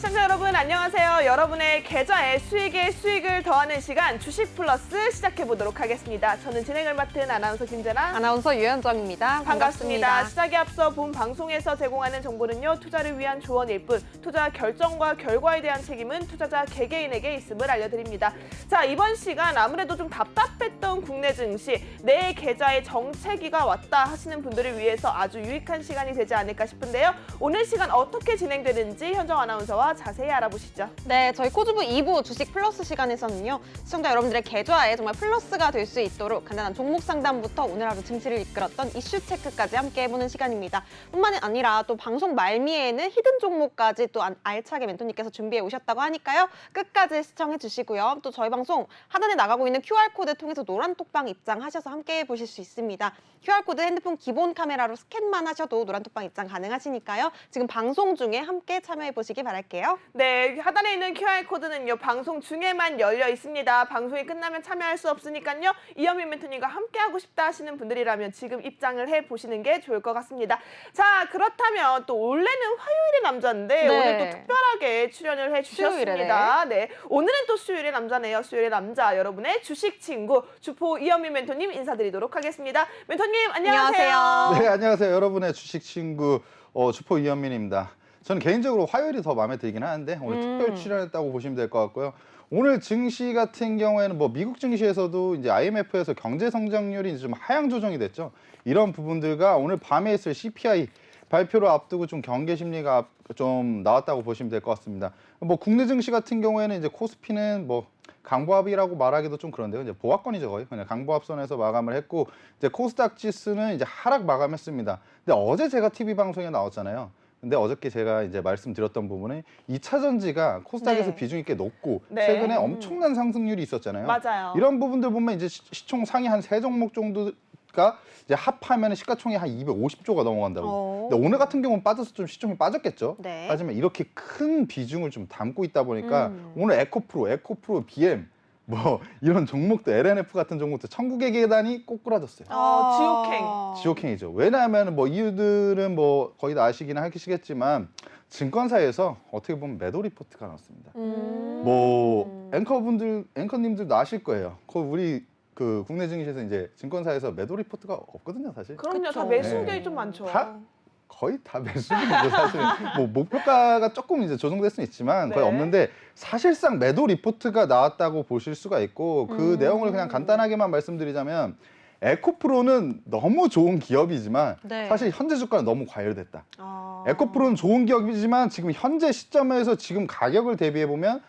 시청자 여러분 안녕하세요. 여러분의 계좌에 수익에 수익을 더하는 시간 주식 플러스 시작해보도록 하겠습니다. 저는 진행을 맡은 아나운서 김재랑, 아나운서 유현정입니다. 반갑습니다. 시작에 앞서 본 방송에서 제공하는 정보는요. 투자를 위한 조언일 뿐 투자 결정과 결과에 대한 책임은 투자자 개개인에게 있음을 알려드립니다. 자, 이번 시간 아무래도 좀 답답했던 국내 증시, 내 계좌에 정체기가 왔다 하시는 분들을 위해서 아주 유익한 시간이 되지 않을까 싶은데요. 오늘 시간 어떻게 진행되는지 현정 아나운서와 자세히 알아보시죠. 네, 저희 코주부 2부 주식 플러스 시간에서는요. 시청자 여러분들의 계좌에 정말 플러스가 될 수 있도록 간단한 종목 상담부터 오늘 하루 증시를 이끌었던 이슈 체크까지 함께 해보는 시간입니다. 뿐만 아니라 또 방송 말미에는 히든 종목까지 또 알차게 멘토님께서 준비해 오셨다고 하니까요. 끝까지 시청해 주시고요. 또 저희 방송 하단에 나가고 있는 QR코드 통해서 노란 톡방 입장하셔서 함께 보실 수 있습니다. QR코드 핸드폰 기본 카메라로 스캔만 하셔도 노란 톡방 입장 가능하시니까요. 지금 방송 중에 함께 참여해 보시기 바랄게요. 네, 하단에 있는 QR코드는요. 방송 중에만 열려 있습니다. 방송이 끝나면 참여할 수 없으니까요. 이현민 멘토님과 함께하고 싶다 하시는 분들이라면 지금 입장을 해보시는 게 좋을 것 같습니다. 자, 그렇다면 또 원래는 화요일의 남자인데 네. 오늘 또 특별하게 출연을 해주셨습니다. 네, 오늘은 또 수요일의 남자네요. 수요일의 남자, 여러분의 주식 친구 주포 이현민 멘토님 인사드리도록 하겠습니다. 멘토님 안녕하세요. 안녕하세요. 네, 안녕하세요. 여러분의 주식 친구 주포 이현민입니다. 저는 개인적으로 화요일이 더 마음에 들긴 하는데 오늘 특별 출연했다고 보시면 될 것 같고요. 오늘 증시 같은 경우에는 뭐 미국 증시에서도 이제 IMF에서 경제 성장률이 좀 하향 조정이 됐죠. 이런 부분들과 오늘 밤에 있을 CPI 발표를 앞두고 좀 경계 심리가 좀 나왔다고 보시면 될 것 같습니다. 뭐 국내 증시 같은 경우에는 이제 코스피는 뭐 강보합이라고 말하기도 좀 그런데요. 이제 보합권이죠, 거의. 그냥 강보합선에서 마감을 했고 이제 코스닥 지수는 이제 하락 마감했습니다. 근데 어제 제가 TV 방송에 나왔잖아요. 근데 어저께 제가 이제 말씀드렸던 부분은 2차 전지가 코스닥에서 네. 비중이 꽤 높고 네. 최근에 엄청난 상승률이 있었잖아요. 맞아요. 이런 부분들 보면 이제 시총 상위 한 3종목 정도가 이제 합하면 시가총액 한 250조가 넘어간다고. 근데 오늘 같은 경우는 빠져서 좀 시총이 빠졌겠죠. 네. 하지만 이렇게 큰 비중을 좀 담고 있다 보니까 오늘 에코프로, BM 뭐 이런 종목도 LNF 같은 종목도 천국의 계단이 꼬꾸라졌어요. 지옥행이죠. 왜냐하면 뭐 이유들은 뭐 거의 다 아시긴 하시겠지만 증권사에서 어떻게 보면 매도 리포트가 나왔습니다. 뭐 앵커님들도 아실 거예요. 우리 그 국내 증시에서 이제 증권사에서 매도 리포트가 없거든요, 사실. 그럼요. 그쵸. 다 매수들이 네. 좀 많죠. 거의 다 매수이고 사실 뭐 목표가가 조금 이제 조정될 수는 있지만 거의 네. 없는데 사실상 매도 리포트가 나왔다고 보실 수가 있고 그 내용을 그냥 간단하게만 말씀드리자면 에코프로는 너무 좋은 기업이지만 네. 사실 현재 주가는 너무 과열됐다. 에코프로는 좋은 기업이지만 지금 현재 시점에서 지금 가격을 대비해 보면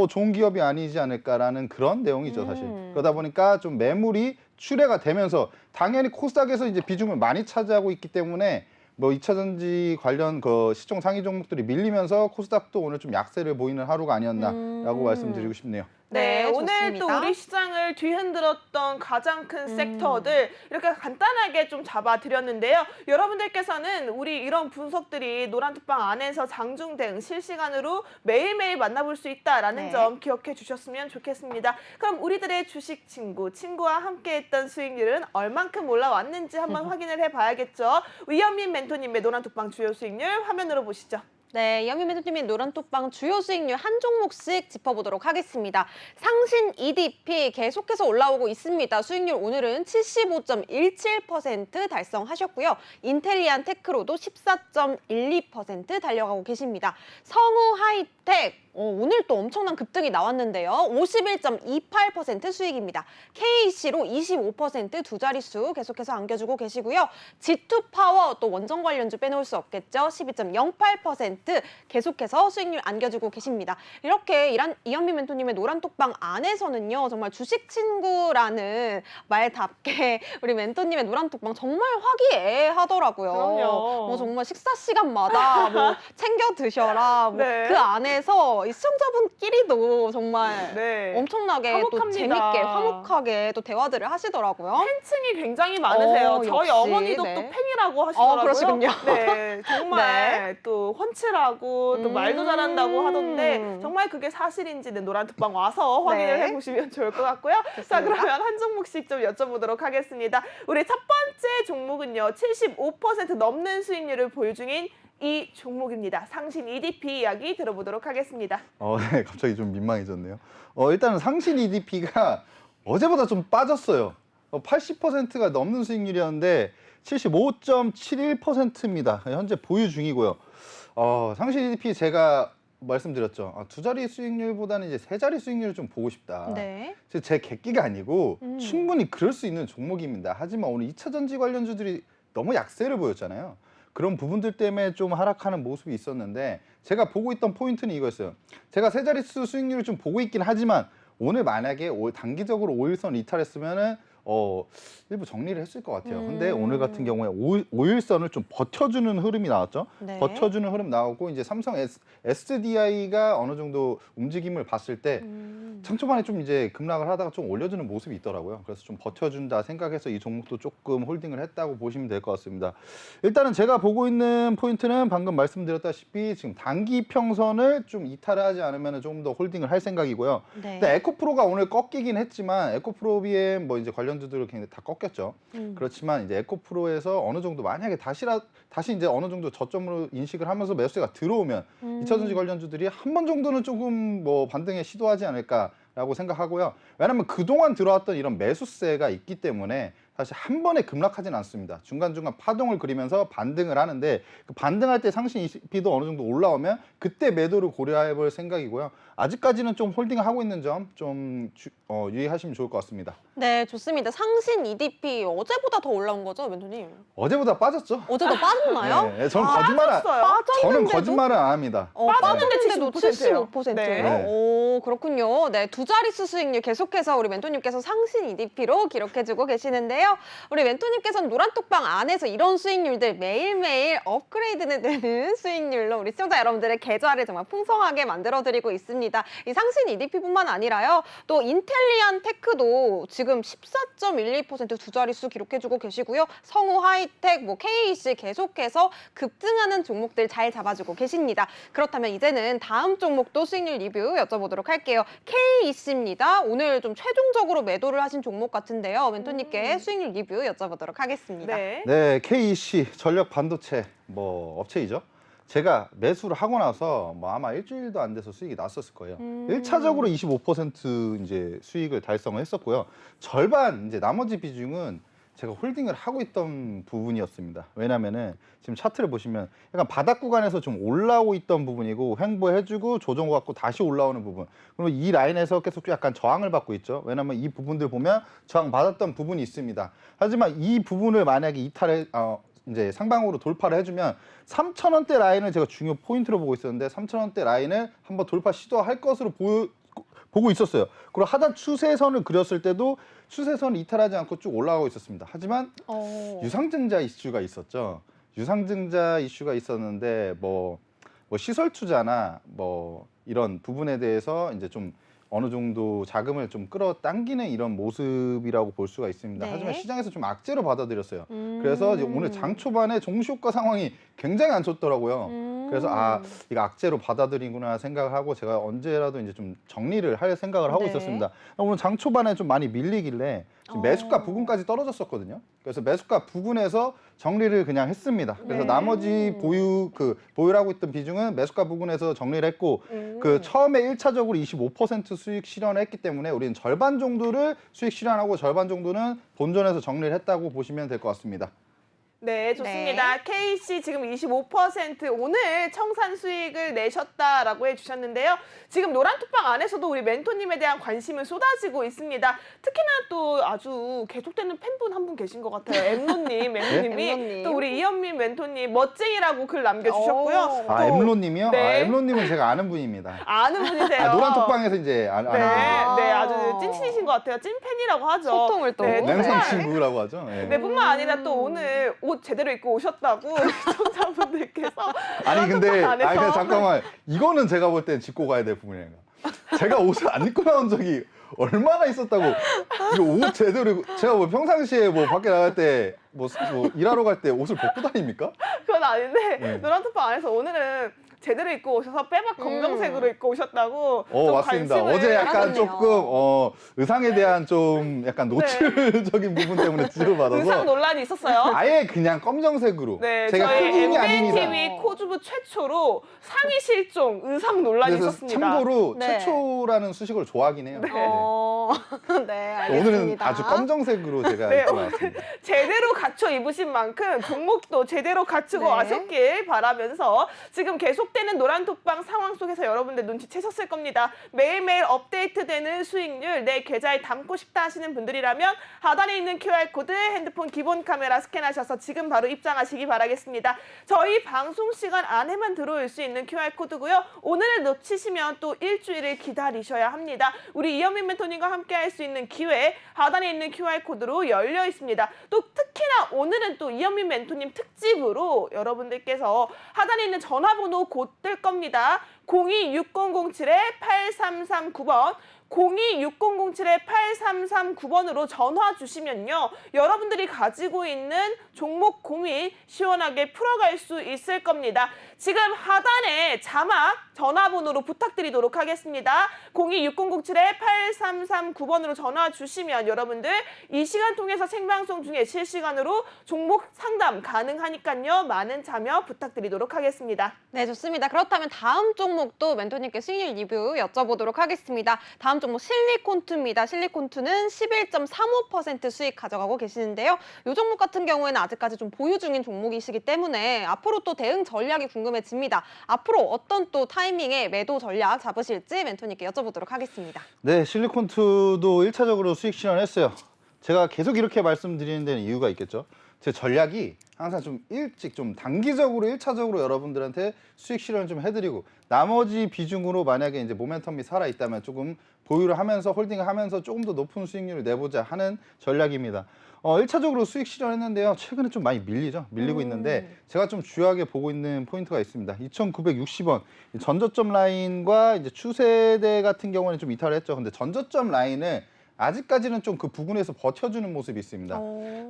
좋은 기업이 아니지 않을까라는 그런 내용이죠, 사실. 그러다 보니까 좀 매물이 출회가 되면서 당연히 코스닥에서 이제 비중을 많이 차지하고 있기 때문에 뭐 2차 전지 관련 그 시총 상위 종목들이 밀리면서 코스닥도 오늘 좀 약세를 보이는 하루가 아니었나라고 말씀드리고 싶네요. 네, 네, 오늘 좋습니다. 또 우리 시장을 뒤흔들었던 가장 큰 섹터들 이렇게 간단하게 좀 잡아드렸는데요. 여러분들께서는 우리 이런 분석들이 노란톡방 안에서 장중등 실시간으로 매일매일 만나볼 수 있다라는 네. 점 기억해 주셨으면 좋겠습니다. 그럼 우리들의 주식 친구와 함께했던 수익률은 얼만큼 올라왔는지 한번 확인을 해봐야겠죠. 이현민 멘토님의 노란톡방 주요 수익률 화면으로 보시죠. 네, 이현민 멘토님의 노란톡방 주요 수익률 한 종목씩 짚어보도록 하겠습니다. 상신 EDP 계속해서 올라오고 있습니다. 수익률 오늘은 75.17% 달성하셨고요. 인텔리안 테크로도 14.12% 달려가고 계십니다. 성우 하이텍 오늘 또 엄청난 급등이 나왔는데요. 51.28% 수익입니다. KC로 25% 두 자릿수 계속해서 안겨주고 계시고요. G2파워 또 원전 관련주 빼놓을 수 없겠죠. 12.08% 계속해서 수익률 안겨주고 계십니다. 이렇게 이현민 멘토님의 노란톡방 안에서는요. 정말 주식 친구라는 말답게 우리 멘토님의 노란톡방 정말 화기애애하더라고요. 그럼요. 뭐 정말 식사 시간마다 뭐 챙겨 드셔라. 뭐 네. 그 안에서 이 시청자분끼리도 정말 네. 엄청나게 또 화목합니다. 재밌게 화목하게 또 대화들을 하시더라고요. 팬층이 굉장히 많으세요. 저희 역시, 어머니도 네. 또 팬이라고 하시더라고요. 그러시군요. 네, 정말 또 훤칠하고 또 말도 잘한다고 하던데 정말 그게 사실인지는 노란톡방 와서 확인을 네. 해보시면 좋을 것 같고요. 자, 그러면 한 종목씩 좀 여쭤보도록 하겠습니다. 우리 첫 번째 종목은요. 75% 넘는 수익률을 보유 중인 이 종목입니다. 상신 EDP 이야기 들어보도록 하겠습니다. 네, 갑자기 좀 민망해졌네요. 일단은 상신 EDP가 어제보다 좀 빠졌어요. 80%가 넘는 수익률이었는데 75.71%입니다. 현재 보유 중이고요. 상신 EDP 제가 말씀드렸죠. 두 자리 수익률보다는 이제 세 자리 수익률을 좀 보고 싶다. 네. 제 객기가 아니고 충분히 그럴 수 있는 종목입니다. 하지만 오늘 2차 전지 관련주들이 너무 약세를 보였잖아요. 그런 부분들 때문에 좀 하락하는 모습이 있었는데 제가 보고 있던 포인트는 이거였어요. 제가 세 자릿수 수익률을 좀 보고 있긴 하지만 오늘 만약에 단기적으로 5일선 이탈했으면은 일부 정리를 했을 것 같아요. 근데 오늘 같은 경우에 5일선을 좀 버텨주는 흐름이 나왔죠. 네. 버텨주는 흐름 나오고 이제 삼성 SDI가 어느 정도 움직임을 봤을 때 장초반에 좀 이제 급락을 하다가 좀 올려주는 모습이 있더라고요. 그래서 좀 버텨준다 생각해서 이 종목도 조금 홀딩을 했다고 보시면 될 것 같습니다. 일단은 제가 보고 있는 포인트는 방금 말씀드렸다시피 지금 단기 평선을 좀 이탈을 하지 않으면 조금 더 홀딩을 할 생각이고요. 네. 근데 에코프로가 오늘 꺾이긴 했지만 에코프로 BM 뭐 이제 관련주들을 굉장히 다 꺾였죠. 그렇지만 이제 에코프로에서 어느 정도 만약에 다시 이제 어느 정도 저점으로 인식을 하면서 매수세가 들어오면 2차전지 관련주들이 한 번 정도는 조금 뭐 반등에 시도하지 않을까라고 생각하고요. 왜냐하면 그동안 들어왔던 이런 매수세가 있기 때문에 사실 한 번에 급락하진 않습니다. 중간중간 파동을 그리면서 반등을 하는데 그 반등할 때 상신 EDP도 어느 정도 올라오면 그때 매도를 고려해 볼 생각이고요. 아직까지는 좀 홀딩하고 있는 점 좀 유의하시면 좋을 것 같습니다. 네, 좋습니다. 상신 EDP 어제보다 더 올라온 거죠, 멘토님? 어제보다 빠졌죠? 어제 더 빠졌나요? 네, 저는 거짓말을 저는 거짓말을 안 합니다. 빠졌는데도 75%예요. 75%요? 네. 오, 그렇군요. 네, 두 자릿수 수익률 계속해서 우리 멘토님께서 상신 EDP로 기록해주고 계시는데요. 우리 멘토님께서는 노란톡방 안에서 이런 수익률들 매일매일 업그레이드는 되는 수익률로 우리 시청자 여러분들의 계좌를 정말 풍성하게 만들어드리고 있습니다. 이 상신 EDP뿐만 아니라요. 또 인텔리안 테크도 지금 14.12% 두 자릿수 기록해주고 계시고요. 성우 하이텍, 뭐 KEC 계속해서 급등하는 종목들 잘 잡아주고 계십니다. 그렇다면 이제는 다음 종목도 수익률 리뷰 여쭤보도록 할게요. KEC입니다. 오늘 좀 최종적으로 매도를 하신 종목 같은데요. 멘토님께 수익률 리뷰 여쭤보도록 하겠습니다. 네. 네, KEC 전력 반도체 뭐 업체이죠. 제가 매수를 하고 나서 뭐 아마 일주일도 안 돼서 수익이 났었을 거예요. 1차적으로 25% 이제 수익을 달성을 했었고요. 절반 이제 나머지 비중은 제가 홀딩을 하고 있던 부분이었습니다. 왜냐면은 지금 차트를 보시면 약간 바닥 구간에서 좀 올라오고 있던 부분이고 횡보해주고 조정받고 다시 올라오는 부분. 그리고 이 라인에서 계속 약간 저항을 받고 있죠. 왜냐면 이 부분들 보면 저항 받았던 부분이 있습니다. 하지만 이 부분을 만약에 이제 상방으로 돌파를 해주면 3,000원대 라인을 제가 중요 포인트로 보고 있었는데 3,000원대 라인을 한번 돌파 시도할 것으로 보고 있었어요. 그리고 하단 추세선을 그렸을 때도 추세선을 이탈하지 않고 쭉 올라가고 있었습니다. 하지만 유상증자 이슈가 있었죠. 유상증자 이슈가 있었는데 뭐 시설 투자나 뭐 이런 부분에 대해서 이제 좀 어느 정도 자금을 좀 끌어당기는 이런 모습이라고 볼 수가 있습니다. 네. 하지만 시장에서 좀 악재로 받아들였어요. 그래서 이제 오늘 장 초반에 종시효과 상황이 굉장히 안 좋더라고요. 그래서 이거 악재로 받아들이구나 생각을 하고 제가 언제라도 이제 좀 정리를 할 생각을 하고 네. 있었습니다. 오늘 장 초반에 좀 많이 밀리길래 지금 매수가 부근까지 떨어졌었거든요. 그래서 매수가 부근에서 정리를 그냥 했습니다. 그래서 네. 나머지 보유를 하고 있던 비중은 매수가 부근에서 정리를 했고 그 처음에 1차적으로 25% 수익 실현을 했기 때문에 우리는 절반 정도를 수익 실현하고 절반 정도는 본전에서 정리를 했다고 보시면 될 것 같습니다. 네, 좋습니다. KC 지금 25% 오늘 청산 수익을 내셨다라고 해주셨는데요. 지금 노란톡방 안에서도 우리 멘토님에 대한 관심은 쏟아지고 있습니다. 특히나 또 아주 계속되는 팬분 한 분 계신 것 같아요. 엠로님, 엠로님이 엠로님. 또 우리 이현민 멘토님 멋쟁이라고 글 남겨주셨고요. 또 엠로님이요? 네. 엠로님은 제가 아는 분입니다. 아는 분이세요. 노란톡방에서 이제 아는 네, 분이에요. 네, 아주 찐친이신 것 같아요. 찐팬이라고 하죠. 소통을 또. 네, 맹성 친구라고 하죠. 네. 네, 뿐만 아니라 또 오늘 옷 제대로 입고 오셨다고 시청자분들께서 아니 근데 노란톡방 안에서 잠깐만 이거는 제가 볼 땐 짚고 가야 될 부분이에요. 제가 옷을 안 입고 나온 적이 얼마나 있었다고. 이거 옷 제대로 입고 제가 뭐 평상시에 뭐 밖에 나갈 때 뭐 일하러 갈 때 옷을 벗고 다닙니까? 그건 아닌데 네. 노란톡방 안에서 오늘은 제대로 입고 오셔서 빼박 검정색으로 입고 오셨다고 좀 맞습니다. 관심을 어제 약간 가졌네요. 조금 의상에 대한 좀 약간 노출적인 부분 때문에 지도받아서 의상 논란이 있었어요. 아예 그냥 검정색으로 네, 제가 저희 팬이 아닌 이상 MNTV 코주부 최초로 상의 실종 의상 논란이 그래서 있었습니다. 참고로 네. 최초라는 수식을 좋아하긴 해요. 네, 알겠습니다. 오늘은 아주 검정색으로 제가 네, 입고 나왔습니다. 제대로 갖춰 입으신 만큼 종목도 제대로 갖추고 네. 와셨길 바라면서 지금 계속되는 노란톡방 상황 속에서 여러분들 눈치채셨을 겁니다. 매일매일 업데이트되는 수익률 내 계좌에 담고 싶다 하시는 분들이라면 하단에 있는 QR코드 핸드폰 기본 카메라 스캔하셔서 지금 바로 입장하시기 바라겠습니다. 저희 방송 시간 안에만 들어올 수 있는 QR코드고요. 오늘을 놓치시면 또 일주일을 기다리셔야 합니다. 우리 이현민 멘토님과 함께 할 수 있는 기회 하단에 있는 QR코드로 열려 있습니다. 또 특히나 오늘은 또 이현민 멘토님 특집으로 여러분들께서 하단에 있는 전화번호 곧 뜰 겁니다. 026007-8339번 026007-8339번으로 전화 주시면요. 여러분들이 가지고 있는 종목 고민 시원하게 풀어갈 수 있을 겁니다. 지금 하단에 자막 전화번호로 부탁드리도록 하겠습니다. 026007-8339번으로 전화 주시면 여러분들 이 시간 통해서 생방송 중에 실시간으로 종목 상담 가능하니까요. 많은 참여 부탁드리도록 하겠습니다. 네, 좋습니다. 그렇다면 다음 종목도 멘토님께 수익률 리뷰 여쭤보도록 하겠습니다. 다음 종목 실리콘투입니다. 실리콘투는 11.35% 수익 가져가고 계시는데요. 이 종목 같은 경우에는 아직까지 좀 보유 중인 종목이시기 때문에 앞으로 또 대응 전략이 궁금해집니다. 앞으로 어떤 또 타이밍에 매도 전략 잡으실지 멘토님께 여쭤보도록 하겠습니다. 네, 실리콘투도 1차적으로 수익 실현했어요. 제가 계속 이렇게 말씀드리는 데는 이유가 있겠죠. 제 전략이 항상 좀 일찍 좀 단기적으로 1차적으로 여러분들한테 수익 실현 좀 해드리고 나머지 비중으로 만약에 이제 모멘텀이 살아 있다면 조금 보유를 하면서 홀딩을 하면서 조금 더 높은 수익률을 내보자 하는 전략입니다. 1차적으로 수익 실현했는데요. 최근에 좀 많이 밀리고 있는데 제가 좀 주요하게 보고 있는 포인트가 있습니다. 2,960원 전저점 라인과 이제 추세대 같은 경우는 좀 이탈을 했죠. 근데 전저점 라인을 아직까지는 좀 그 부분에서 버텨주는 모습이 있습니다.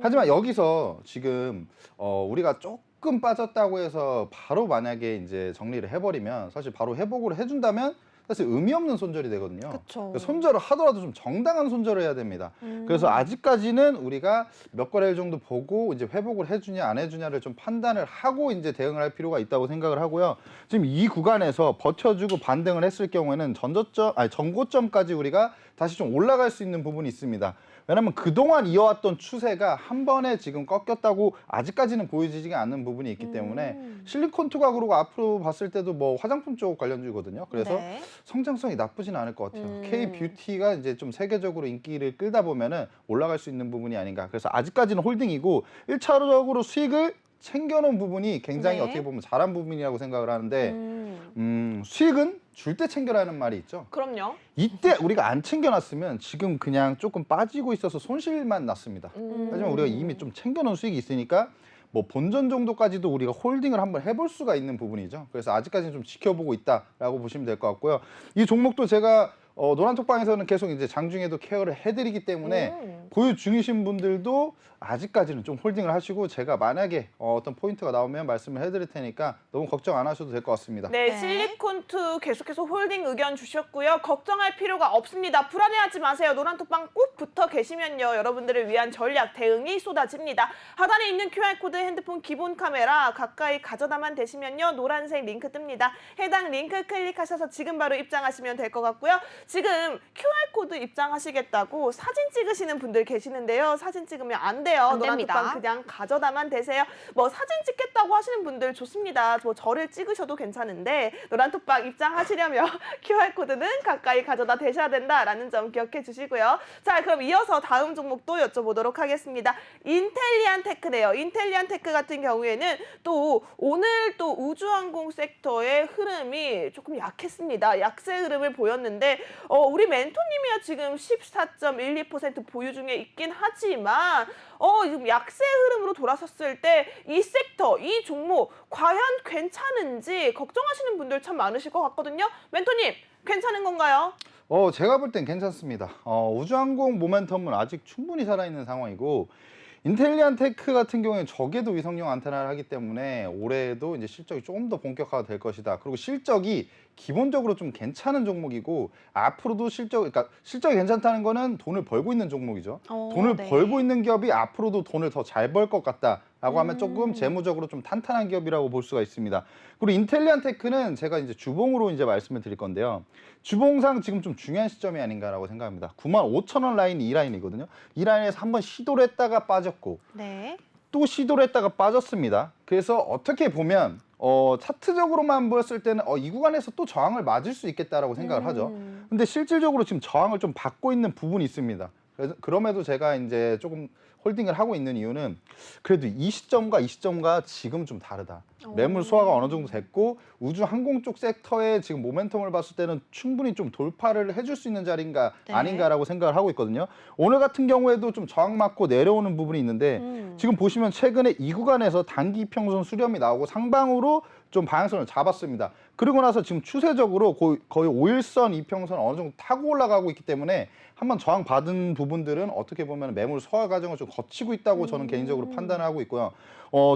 하지만 여기서 지금 우리가 조금 빠졌다고 해서 바로 만약에 이제 정리를 해버리면 사실 바로 회복을 해준다면 사실 의미 없는 손절이 되거든요. 그쵸. 손절을 하더라도 좀 정당한 손절을 해야 됩니다. 그래서 아직까지는 우리가 몇 거래일 정도 보고 이제 회복을 해주냐 안 해주냐를 좀 판단을 하고 이제 대응을 할 필요가 있다고 생각을 하고요. 지금 이 구간에서 버텨주고 반등을 했을 경우에는 전고점까지 우리가 다시 좀 올라갈 수 있는 부분이 있습니다. 왜냐하면 그동안 이어왔던 추세가 한 번에 지금 꺾였다고 아직까지는 보여지지가 않는 부분이 있기 때문에 실리콘투가 그러고 앞으로 봤을 때도 뭐 화장품 쪽 관련주거든요. 그래서 네. 성장성이 나쁘진 않을 것 같아요. K-뷰티가 이제 좀 세계적으로 인기를 끌다 보면은 올라갈 수 있는 부분이 아닌가. 그래서 아직까지는 홀딩이고 1차적으로 수익을 챙겨놓은 부분이 굉장히 네. 어떻게 보면 잘한 부분이라고 생각을 하는데 수익은 줄 때 챙겨라는 말이 있죠. 그럼요. 이때 우리가 안 챙겨놨으면 지금 그냥 조금 빠지고 있어서 손실만 났습니다. 하지만 우리가 이미 좀 챙겨놓은 수익이 있으니까 뭐 본전 정도까지도 우리가 홀딩을 한번 해볼 수가 있는 부분이죠. 그래서 아직까지는 좀 지켜보고 있다라고 보시면 될 것 같고요. 이 종목도 제가 노란톡방에서는 계속 이제 장중에도 케어를 해드리기 때문에 보유 중이신 분들도 아직까지는 좀 홀딩을 하시고 제가 만약에 어떤 포인트가 나오면 말씀을 해드릴 테니까 너무 걱정 안 하셔도 될 것 같습니다. 네, 네. 실리콘투 계속해서 홀딩 의견 주셨고요. 걱정할 필요가 없습니다. 불안해하지 마세요. 노란톡방 꼭 붙어 계시면요. 여러분들을 위한 전략, 대응이 쏟아집니다. 하단에 있는 QR코드 핸드폰 기본 카메라 가까이 가져다만 되시면요. 노란색 링크 뜹니다. 해당 링크 클릭하셔서 지금 바로 입장하시면 될 것 같고요. 지금 QR코드 입장하시겠다고 사진 찍으시는 분들 계시는데요. 사진 찍으면 안 돼요. 안 노란톡방 됩니다. 그냥 가져다만 되세요. 뭐 사진 찍겠다고 하시는 분들 좋습니다. 뭐 저를 찍으셔도 괜찮은데 노란톡방 입장하시려면 QR코드는 가까이 가져다 대셔야 된다라는 점 기억해 주시고요. 자, 그럼 이어서 다음 종목도 여쭤보도록 하겠습니다. 인텔리안 테크네요. 인텔리안 테크 같은 경우에는 또 오늘 또 우주항공 섹터의 흐름이 조금 약했습니다. 약세 흐름을 보였는데 우리 멘토님이야 지금 14.12% 보유 중에 있긴 하지만 지금 약세 흐름으로 돌아섰을 때 이 섹터, 이 종목 과연 괜찮은지 걱정하시는 분들 참 많으실 것 같거든요. 멘토님, 괜찮은 건가요? 제가 볼 땐 괜찮습니다. 우주항공 모멘텀은 아직 충분히 살아있는 상황이고 인텔리안테크 같은 경우에는 저궤도 위성용 안테나를 하기 때문에 올해도 이제 실적이 조금 더 본격화가 될 것이다. 그리고 실적이 기본적으로 좀 괜찮은 종목이고 앞으로도 그러니까 실적이 괜찮다는 거는 돈을 벌고 있는 종목이죠. 돈을 네. 벌고 있는 기업이 앞으로도 돈을 더 잘 벌 것 같다라고 하면 조금 재무적으로 좀 탄탄한 기업이라고 볼 수가 있습니다. 그리고 인텔리안테크는 제가 이제 주봉으로 이제 말씀을 드릴 건데요. 주봉상 지금 좀 중요한 시점이 아닌가라고 생각합니다. 95,000원 라인이 이 라인이거든요. 이 라인에서 한번 시도를 했다가 빠졌고 네. 또 시도를 했다가 빠졌습니다. 그래서 어떻게 보면 차트적으로만 보였을 때는 이 구간에서 또 저항을 맞을 수 있겠다라고 생각을 하죠. 근데 실질적으로 지금 저항을 좀 받고 있는 부분이 있습니다. 그럼에도 제가 이제 조금 홀딩을 하고 있는 이유는 그래도 이 시점과 지금 좀 다르다. 매물 소화가 어느 정도 됐고 우주 항공 쪽 섹터의 지금 모멘텀을 봤을 때는 충분히 좀 돌파를 해줄 수 있는 자리인가 네. 아닌가라고 생각을 하고 있거든요. 오늘 같은 경우에도 좀 저항 맞고 내려오는 부분이 있는데 지금 보시면 최근에 이 구간에서 단기 평선 수렴이 나오고 상방으로 좀 방향성을 잡았습니다. 그리고 나서 지금 추세적으로 거의 5일선 이평선 어느 정도 타고 올라가고 있기 때문에 한번 저항 받은 부분들은 어떻게 보면 매물 소화 과정을 좀 거치고 있다고 저는 개인적으로 판단을 하고 있고요.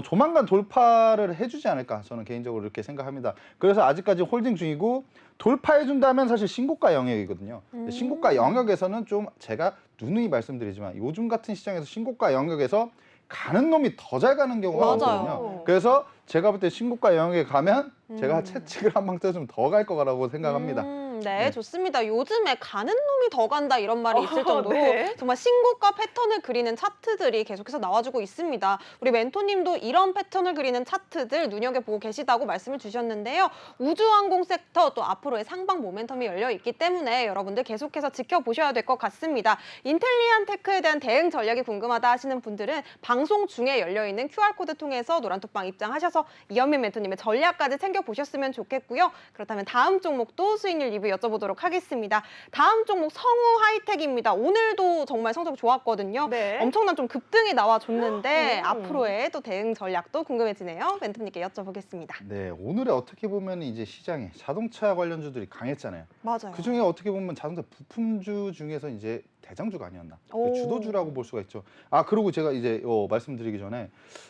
조만간 돌파를 해주지 않을까 저는 개인적으로 이렇게 생각합니다. 그래서 아직까지 홀딩 중이고 돌파해준다면 사실 신고가 영역이거든요. 신고가 영역에서는 좀 제가 누누이 말씀드리지만 요즘 같은 시장에서 신고가 영역에서 가는 놈이 더 잘 가는 경우가 맞아요. 많거든요. 그래서 제가 볼 때 신고가 영역에 가면 제가 채찍을 한 방 떼주면 더 갈 거라고 생각합니다. 네, 좋습니다. 요즘에 가는 놈이 더 간다 이런 말이 있을 정도로 네. 정말 신고가 패턴을 그리는 차트들이 계속해서 나와주고 있습니다. 우리 멘토님도 이런 패턴을 그리는 차트들 눈여겨보고 계시다고 말씀을 주셨는데요. 우주항공 섹터 또 앞으로의 상방 모멘텀이 열려 있기 때문에 여러분들 계속해서 지켜보셔야 될 것 같습니다. 인텔리안테크에 대한 대응 전략이 궁금하다 하시는 분들은 방송 중에 열려있는 QR코드 통해서 노란톡방 입장하셔서 이현민 멘토님의 전략까지 챙겨보셨으면 좋겠고요. 그렇다면 다음 종목도 수익률 리뷰 여쭤보도록 하겠습니다. 다음 종목 성우 하이텍입니다. 오늘도 정말 성적 좋았거든요. 네. 엄청난 좀 급등이 나와줬는데 앞으로의 또 대응 전략도 궁금해지네요. 멘토님께 여쭤보겠습니다. 네, 오늘에 어떻게 보면 이제 시장에 자동차 관련주들이 강했잖아요. 맞아요. 그 중에 어떻게 보면 자동차 부품주 중에서 이제 대장주가 아니었나. 오. 주도주라고 볼 수가 있죠. 그리고 제가 이제 말씀드리기 전에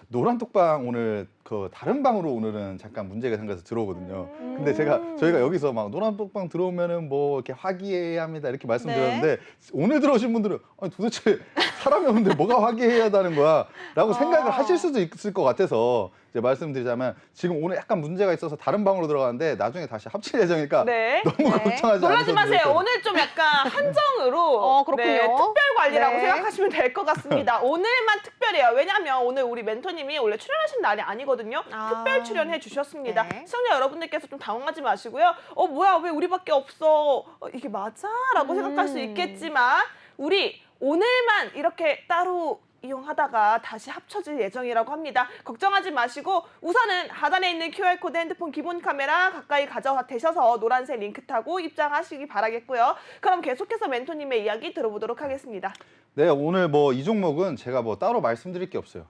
노란톡방 오늘 그 다른 방으로 오늘은 잠깐 문제가 생겨서 들어오거든요. 근데 저희가 여기서 막 노란톡방 들어오면은 뭐 이렇게 화기애애해야 합니다 이렇게 말씀드렸는데 오늘 들어오신 분들은 아니 도대체 사람이 없는데 뭐가 화기애애하다는 거야라고 생각을 하실 수도 있을 것 같아서 이제 말씀드리자면 지금 오늘 약간 문제가 있어서 다른 방으로 들어가는데 나중에 다시 합칠 예정이니까 네. 너무 네. 걱정하지 놀라지 않으셔도 마세요. 될 것 같아요. 오늘 좀 약간 한정으로 그렇군요. 네, 특별 관리라고 네. 생각하시면 될 것 같습니다. 오늘만 특별해요. 왜냐하면 오늘 우리 멘토님이 원래 출연하신 날이 아니거든요. 특별 출연해 주셨습니다. 네. 시청자 여러분들께서 좀 당황하지 마시고요. 뭐야 왜 우리밖에 없어? 이게 맞아? 라고 생각할 수 있겠지만 우리 오늘만 이렇게 따로 이용하다가 다시 합쳐질 예정이라고 합니다. 걱정하지 마시고 우선은 하단에 있는 QR코드 핸드폰 기본 카메라 가까이 가져대셔서 노란색 링크 타고 입장하시기 바라겠고요. 그럼 계속해서 멘토님의 이야기 들어보도록 하겠습니다. 네, 오늘 뭐 이 종목은 제가 뭐 따로 말씀드릴 게 없어요.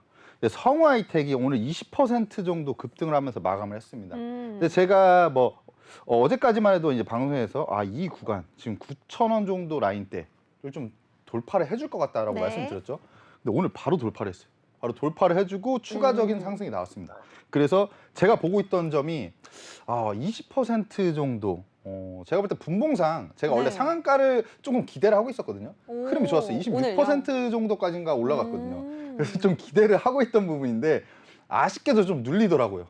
성우 하이텍이 오늘 20% 정도 급등을 하면서 마감을 했습니다. 근데 제가 뭐 어제까지만 해도 이제 방송에서 이 구간 지금 9,000원 정도 라인대를 좀 돌파를 해줄 것 같다라고 네. 말씀드렸죠. 근데 오늘 바로 돌파를 했어요. 바로 돌파를 해주고 추가적인 상승이 나왔습니다. 그래서 제가 보고 있던 점이 20% 정도 제가 볼 때 분봉상 제가 원래 네. 상한가를 조금 기대를 하고 있었거든요. 흐름이 좋았어요. 26% 오늘요? 정도까지인가 올라갔거든요. 그래서 좀 기대를 하고 있던 부분인데 아쉽게도 좀 눌리더라고요.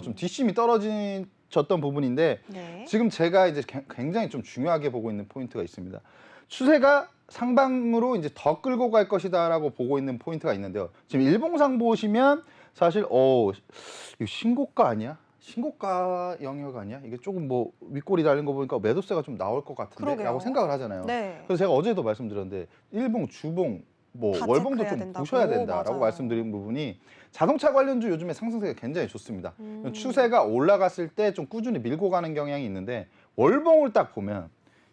좀 뒷심이 떨어졌던 부분인데 네. 지금 제가 이제 굉장히 좀 중요하게 보고 있는 포인트가 있습니다. 추세가 상방으로 이제 더 끌고 갈 것이다라고 보고 있는 포인트가 있는데요. 지금 일봉상 보시면 사실 이거 신고가 아니야? 신고가 영역 아니야? 이게 조금 뭐 윗골이 달린 거 보니까 매도세가 좀 나올 것 같은데라고 그러게요. 생각을 하잖아요. 네. 그래서 제가 어제도 말씀드렸는데 일봉, 주봉, 뭐 다 월봉도 체크해야 좀 된다고. 보셔야 된다라고 맞아요. 말씀드린 부분이 자동차 관련주 요즘에 상승세가 굉장히 좋습니다. 추세가 올라갔을 때 좀 꾸준히 밀고 가는 경향이 있는데 월봉을 딱 보면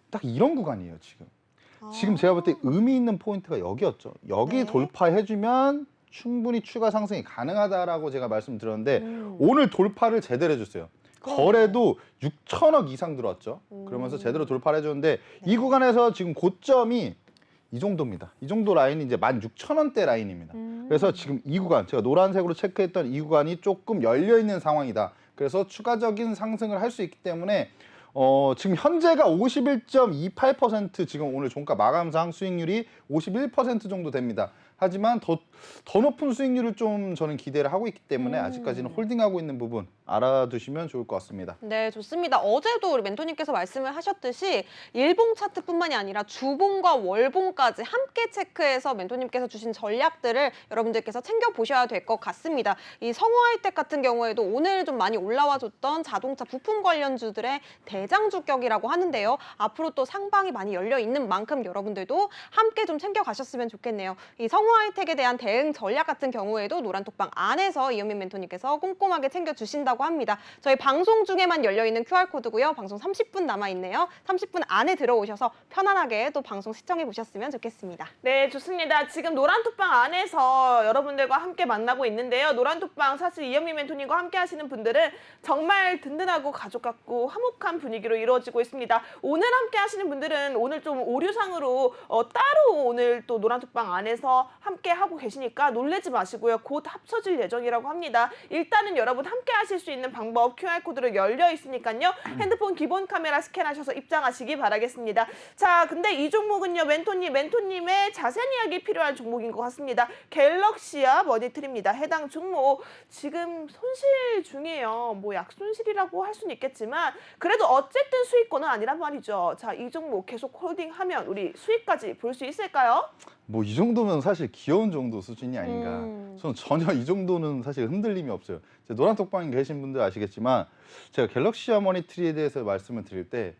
딱 이런 구간이에요 지금. 지금 제가 볼 때 의미 있는 포인트가 여기였죠. 여기 네. 돌파해주면 충분히 추가 상승이 가능하다라고 제가 말씀드렸는데 오늘 돌파를 제대로 해줬어요. 거래도 6천억 이상 들어왔죠. 그러면서 제대로 돌파를 해줬는데 이 구간에서 지금 고점이 이 정도입니다. 이 정도 라인이 이제 16,000원대 라인입니다. 그래서 지금 이 구간, 제가 노란색으로 체크했던 이 구간이 조금 열려 있는 상황이다. 그래서 추가적인 상승을 할 수 있기 때문에 지금 현재가 51.28% 지금 오늘 종가 마감상 수익률이 51% 정도 됩니다. 하지만 더 높은 수익률을 좀 저는 기대를 하고 있기 때문에 아직까지는 홀딩하고 있는 부분 알아두시면 좋을 것 같습니다. 네, 좋습니다. 어제도 우리 멘토님께서 말씀을 하셨듯이 일봉 차트뿐만이 아니라 주봉과 월봉까지 함께 체크해서 멘토님께서 주신 전략들을 여러분들께서 챙겨보셔야 될 것 같습니다. 이 성우하이텍 같은 경우에도 오늘 좀 많이 올라와줬던 자동차 부품 관련주들의 대장주격이라고 하는데요. 앞으로 또 상방이 많이 열려 있는 만큼 여러분들도 함께 좀 챙겨가셨으면 좋겠네요. 이 성우하이텍에 대한 대응 전략 같은 경우에도 노란톡방 안에서 이현민 멘토님께서 꼼꼼하게 챙겨주신다고 합니다. 저희 방송 중에만 열려있는 QR코드고요. 방송 30분 남아있네요. 30분 안에 들어오셔서 편안하게 또 방송 시청해 보셨으면 좋겠습니다. 네, 좋습니다. 지금 노란톡방 안에서 여러분들과 함께 만나고 있는데요. 노란톡방 사실 이현미 멘토님과 함께 하시는 분들은 정말 든든하고 가족 같고 화목한 분위기로 이루어지고 있습니다. 오늘 함께 하시는 분들은 오늘 좀 오류상으로 따로 오늘 또 노란톡방 안에서 함께 하고 계시니까 놀라지 마시고요. 곧 합쳐질 예정이라고 합니다. 일단은 여러분 함께 하실 수 있는 방법 QR코드로 열려 있으니까요. 핸드폰 기본 카메라 스캔하셔서 입장하시기 바라겠습니다. 자, 근데 이 종목은요. 멘토님의 자세한 이야기 필요한 종목인 것 같습니다. 갤럭시아 머니트리입니다. 해당 종목 지금 손실 중이에요. 뭐 약손실이라고 할 수는 있겠지만 그래도 어쨌든 수익권은 아니란 말이죠. 자, 이 종목 계속 홀딩하면 우리 수익까지 볼 수 있을까요? 뭐 이 정도면 사실 귀여운 정도 수준이 아닌가. 저는 전혀 이 정도는 사실 흔들림이 없어요. 노란톡방에 계신 분들 아시겠지만 제가 갤럭시아 머니트리에 대해서 말씀을 드릴 때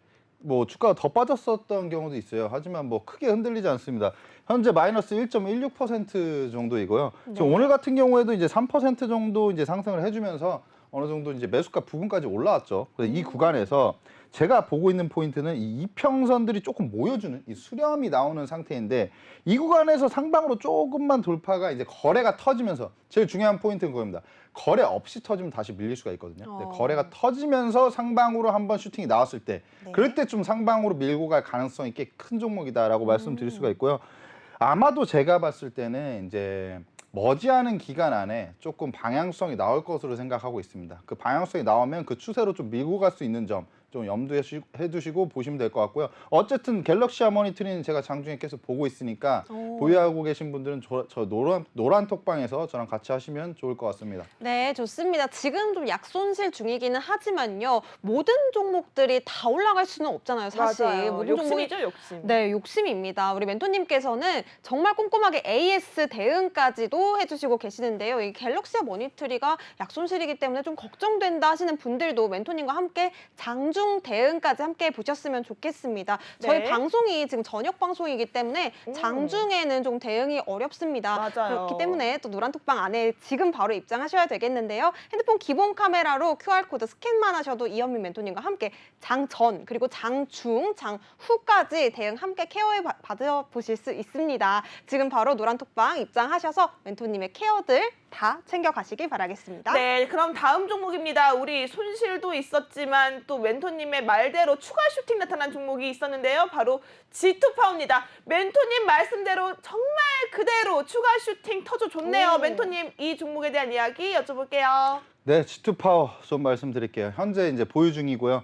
뭐 주가가 더 빠졌었던 경우도 있어요. 하지만 뭐 크게 흔들리지 않습니다. 현재 마이너스 1.16% 정도이고요. 지금 오늘 같은 경우에도 이제 3% 정도 이제 상승을 해주면서 어느 정도 이제 매수가 부분까지 올라왔죠. 그래서 이 구간에서 제가 보고 있는 포인트는 이 이평선들이 조금 모여주는 이 수렴이 나오는 상태인데 이 구간에서 상방으로 조금만 돌파가 이제 거래가 터지면서 제일 중요한 포인트는 그겁니다. 거래 없이 터지면 다시 밀릴 수가 있거든요. 근데 거래가 터지면서 상방으로 한번 슈팅이 나왔을 때 그럴 때 좀 상방으로 밀고 갈 가능성이 꽤 큰 종목이다라고 말씀드릴 수가 있고요. 아마도 제가 봤을 때는 이제 머지않은 기간 안에 조금 방향성이 나올 것으로 생각하고 있습니다. 그 방향성이 나오면 그 추세로 좀 밀고 갈 수 있는 점 좀 염두에 두시고 보시면 될 것 같고요. 어쨌든 갤럭시아 머니터리는 제가 장중에 계속 보고 있으니까 보유하고 계신 분들은 저 노란 톡방에서 저랑 같이 하시면 좋을 것 같습니다. 네, 좋습니다. 지금 좀 약손실 중이기는 하지만요. 모든 종목들이 다 올라갈 수는 없잖아요, 사실. 맞아요. 모든 욕심이죠, 욕심. 네, 욕심입니다. 우리 멘토님께서는 정말 꼼꼼하게 AS 대응까지도 해주시고 계시는데요. 이 갤럭시아 머니터리가 약손실이기 때문에 좀 걱정된다 하시는 분들도 멘토님과 함께 장중 대응까지 함께 보셨으면 좋겠습니다. 저희 네. 방송이 지금 저녁 방송이기 때문에 장중에는 좀 대응이 어렵습니다. 맞아요. 그렇기 때문에 또 노란톡방 안에 지금 바로 입장하셔야 되겠는데요. 핸드폰 기본 카메라로 QR코드 스캔만 하셔도 이현민 멘토님과 함께 장전 그리고 장중, 장후까지 대응 함께 케어해 받아보실 수 있습니다. 지금 바로 노란톡방 입장하셔서 멘토님의 케어들 다 챙겨가시길 바라겠습니다. 네, 그럼 다음 종목입니다. 우리 손실도 있었지만 또 멘토님의 말대로 추가 슈팅 나타난 종목이 있었는데요. 바로 G2파워입니다. 멘토님 말씀대로 정말 그대로 추가 슈팅 터져 좋네요. 멘토님 이 종목에 대한 이야기 여쭤볼게요. 네, G2 파워 좀 말씀드릴게요. 현재 이제 보유 중이고요.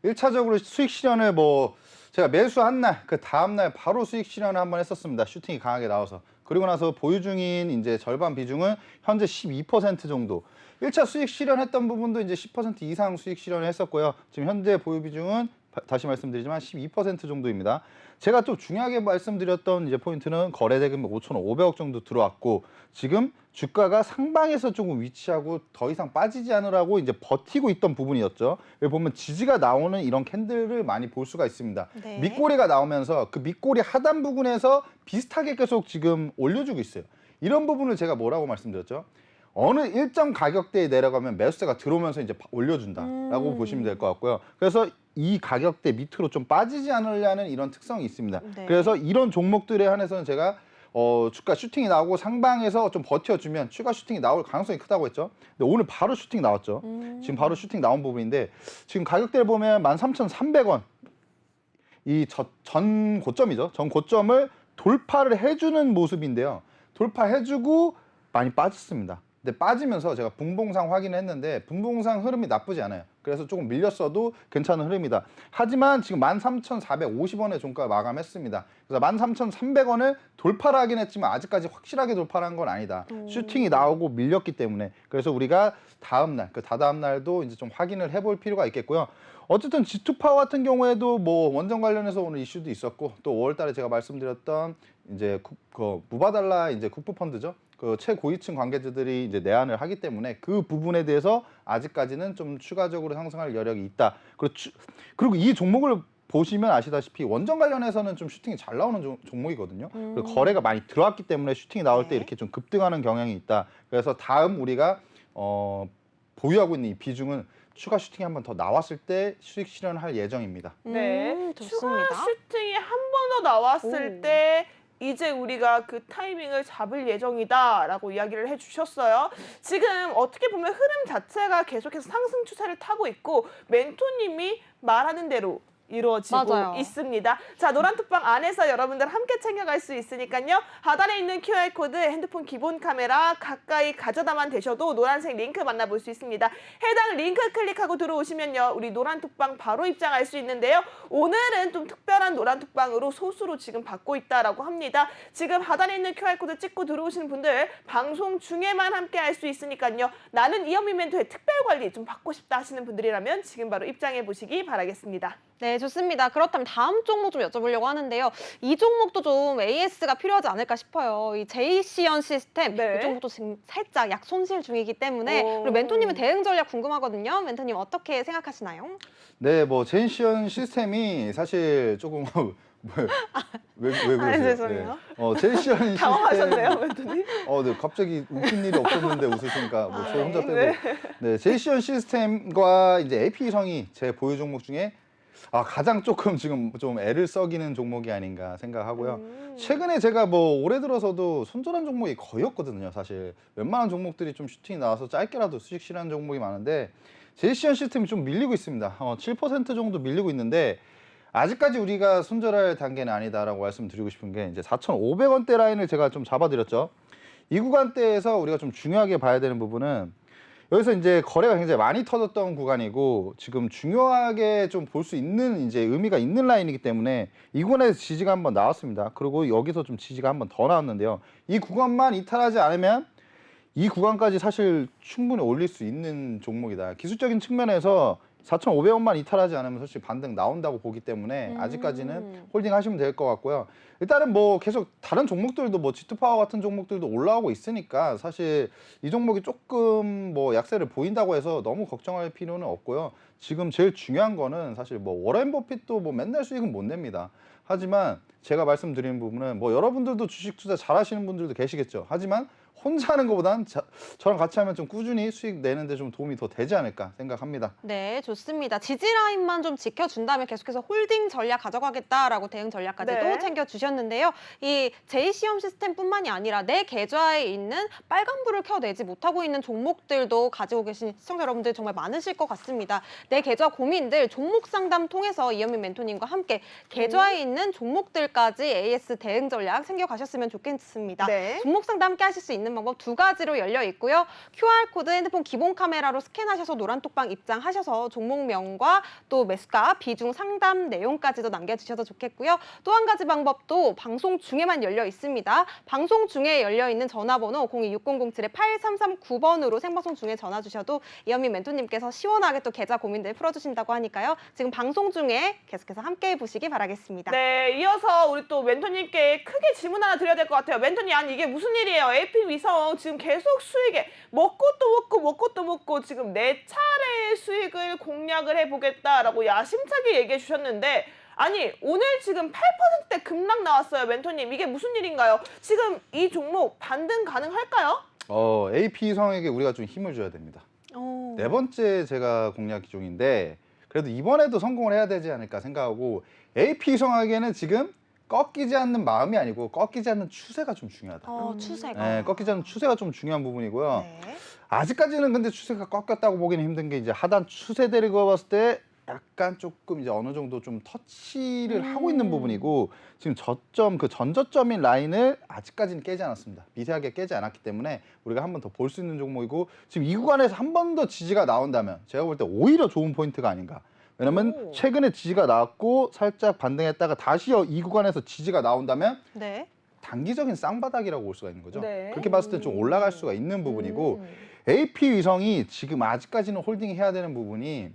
1차적으로 수익 실현을 뭐 제가 매수한 날, 그 다음 날 바로 수익 실현을 한번 했었습니다. 슈팅이 강하게 나와서. 그리고 나서 보유 중인 이제 절반 비중은 현재 12% 정도. 1차 수익 실현했던 부분도 이제 10% 이상 수익 실현을 했었고요. 지금 현재 보유 비중은 다시 말씀드리지만 12% 정도입니다. 제가 좀 중요하게 말씀드렸던 이제 포인트는 거래 대금 5,500억 정도 들어왔고 지금 주가가 상방에서 조금 위치하고 더 이상 빠지지 않으라고 이제 버티고 있던 부분이었죠. 여기 보면 지지가 나오는 이런 캔들을 많이 볼 수가 있습니다. 네. 밑꼬리가 나오면서 그 밑꼬리 하단 부분에서 비슷하게 계속 지금 올려주고 있어요. 이런 부분을 제가 뭐라고 말씀드렸죠? 어느 일정 가격대에 내려가면 매수세가 들어오면서 이제 올려준다라고 보시면 될 것 같고요. 그래서 이 가격대 밑으로 좀 빠지지 않으려는 이런 특성이 있습니다. 네. 그래서 이런 종목들에 한해서는 제가 주가 슈팅이 나오고 상방에서 좀 버텨주면 추가 슈팅이 나올 가능성이 크다고 했죠. 근데 오늘 바로 슈팅 나왔죠. 지금 바로 슈팅 나온 부분인데 지금 가격대를 보면 13,300원 이 전 고점이죠. 전 고점을 돌파를 해주는 모습인데요. 돌파해주고 많이 빠졌습니다. 근데 빠지면서 제가 분봉상 확인했는데 분봉상 흐름이 나쁘지 않아요. 그래서 조금 밀렸어도 괜찮은 흐름이다. 하지만 지금 13,450원에 종가 마감했습니다. 그래서 13,300원을 돌파를 하긴 했지만 아직까지 확실하게 돌파를 한 건 아니다. 슈팅이 나오고 밀렸기 때문에. 그래서 우리가 다음 날, 그 다다음 날도 이제 좀 확인을 해볼 필요가 있겠고요. 어쨌든 G2파워 같은 경우에도 뭐 원전 관련해서 오늘 이슈도 있었고 또 5월달에 제가 말씀드렸던 이제 그 무바달라 이제 국부펀드죠. 그 최고위층 관계자들이 이제 내한을 하기 때문에 그 부분에 대해서 아직까지는 좀 추가적으로 상승할 여력이 있다. 그리고 이 종목을 보시면 아시다시피 원전 관련해서는 좀 슈팅이 잘 나오는 종목이거든요. 그리고 거래가 많이 들어왔기 때문에 슈팅이 나올 때 이렇게 좀 급등하는 경향이 있다. 그래서 다음 우리가 보유하고 있는 이 비중은 추가 슈팅이 한 번 더 나왔을 때 수익 실현할 예정입니다. 네, 좋습니다. 추가 슈팅이 한 번 더 나왔을 때 이제 우리가 그 타이밍을 잡을 예정이다라고 이야기를 해주셨어요. 지금 어떻게 보면 흐름 자체가 계속해서 상승 추세를 타고 있고 멘토님이 말하는 대로 이루어지고 맞아요. 있습니다. 자, 노란톡방 안에서 여러분들 함께 챙겨갈 수 있으니까요. 하단에 있는 QR코드, 핸드폰 기본 카메라 가까이 가져다만 되셔도 노란색 링크 만나볼 수 있습니다. 해당 링크 클릭하고 들어오시면요. 우리 노란톡방 바로 입장할 수 있는데요. 오늘은 좀 특별한 노란톡방으로 소수로 지금 받고 있다라고 합니다. 지금 하단에 있는 QR코드 찍고 들어오시는 분들 방송 중에만 함께 할 수 있으니까요. 나는 이현미 멘토의 특별관리 좀 받고 싶다 하시는 분들이라면 지금 바로 입장해 보시기 바라겠습니다. 네, 좋습니다. 그렇다면 다음 종목 좀 여쭤보려고 하는데요. 이 종목도 좀 AS가 필요하지 않을까 싶어요. 이 제이시언 시스템, 네. 이 종목도 지금 살짝 약 손실 중이기 때문에 오. 그리고 멘토님은 대응 전략 궁금하거든요. 멘토님 어떻게 생각하시나요? 네, 뭐 제이시언 시스템이 사실 조금 왜 그러세요? 죄송해요. 네. 제이시언 시스템 당황하셨네요, 멘토님? 네, 갑자기 웃긴 일이 없었는데 웃으시니까 뭐 저 혼자 네. 빼고. 네, 제이시언 시스템과 이제 AP성이 제 보유 종목 중에 가장 조금 지금 좀 애를 썩이는 종목이 아닌가 생각하고요. 최근에 제가 뭐 올해 들어서도 손절한 종목이 거의 없거든요. 사실 웬만한 종목들이 좀 슈팅이 나와서 짧게라도 수익 실현 종목이 많은데 제이시언 시스템이 좀 밀리고 있습니다. 7% 정도 밀리고 있는데 아직까지 우리가 손절할 단계는 아니다라고 말씀드리고 싶은 게 이제 4,500원대 라인을 제가 좀 잡아드렸죠. 이 구간대에서 우리가 좀 중요하게 봐야 되는 부분은 여기서 이제 거래가 굉장히 많이 터졌던 구간이고 지금 중요하게 좀 볼 수 있는 이제 의미가 있는 라인이기 때문에 이 구간에서 지지가 한번 나왔습니다. 그리고 여기서 좀 지지가 한번 더 나왔는데요. 이 구간만 이탈하지 않으면 이 구간까지 사실 충분히 올릴 수 있는 종목이다. 기술적인 측면에서 4,500원만 이탈하지 않으면 솔직히 반등 나온다고 보기 때문에 아직까지는 홀딩 하시면 될 것 같고요. 일단은 뭐 계속 다른 종목들도 뭐 G2파워 같은 종목들도 올라오고 있으니까 사실 이 종목이 조금 뭐 약세를 보인다고 해서 너무 걱정할 필요는 없고요. 지금 제일 중요한 거는 사실 뭐 워렌 버핏도 뭐 맨날 수익은 못 냅니다. 하지만 제가 말씀드리는 부분은 뭐 여러분들도 주식 투자 잘 하시는 분들도 계시겠죠. 하지만 혼자 하는 것보단 저랑 같이 하면 좀 꾸준히 수익 내는데 좀 도움이 더 되지 않을까 생각합니다. 네, 좋습니다. 지지 라인만 좀 지켜준다면 계속해서 홀딩 전략 가져가겠다라고 대응 전략까지도 네. 챙겨주셨는데요. 이 제이시엄 시스템뿐만이 아니라 내 계좌에 있는 빨간불을 켜내지 못하고 있는 종목들도 가지고 계신 시청자 여러분들 정말 많으실 것 같습니다. 내 계좌 고민들 종목 상담 통해서 이현민 멘토님과 함께 계좌에 있는 종목들까지 AS 대응 전략 챙겨가셨으면 좋겠습니다. 네. 종목 상담 함께 하실 수 있는 방법 두 가지로 열려 있고요. QR코드 핸드폰 기본 카메라로 스캔하셔서 노란톡방 입장하셔서 종목명과 또 매수가, 비중 상담 내용까지도 남겨주셔도 좋겠고요. 또 한 가지 방법도 방송 중에만 열려 있습니다. 방송 중에 열려 있는 전화번호 026007-8339번으로 생방송 중에 전화 주셔도 이현민 멘토님께서 시원하게 또 계좌 고민들 풀어주신다고 하니까요. 지금 방송 중에 계속해서 함께해 보시기 바라겠습니다. 네, 이어서 우리 또 멘토님께 크게 질문 하나 드려야 될 것 같아요. 멘토님, 아니 이게 무슨 일이에요? AP 위성 지금 계속 수익에 먹고 또 먹고 지금 4차례의 수익을 공략을 해보겠다라고 야심차게 얘기해 주셨는데 아니 오늘 지금 8%대 급락 나왔어요. 멘토님, 이게 무슨 일인가요? 지금 이 종목 반등 가능할까요? AP 성에게 우리가 좀 힘을 줘야 됩니다. 네 번째 제가 공략 중인데 그래도 이번에도 성공을 해야 되지 않을까 생각하고 AP 성에게는 지금 꺾이지 않는 마음이 아니고 꺾이지 않는 추세가 좀 중요하다. 추세가. 네, 꺾이지 않는 추세가 좀 중요한 부분이고요. 네. 아직까지는 근데 추세가 꺾였다고 보기는 힘든 게 이제 하단 추세대를 그어봤을 때 약간 조금 이제 어느 정도 좀 터치를 하고 있는 부분이고 지금 저점 그 전저점인 라인을 아직까지는 깨지 않았습니다. 미세하게 깨지 않았기 때문에 우리가 한 번 더 볼 수 있는 종목이고 지금 이 구간에서 한 번 더 지지가 나온다면 제가 볼 때 오히려 좋은 포인트가 아닌가. 왜냐면 최근에 지지가 나왔고 살짝 반등했다가 다시 이 구간에서 지지가 나온다면 네. 단기적인 쌍바닥이라고 볼 수가 있는 거죠. 네. 그렇게 봤을 때 좀 올라갈 수가 있는 부분이고 AP 위성이 지금 아직까지는 홀딩해야 되는 부분이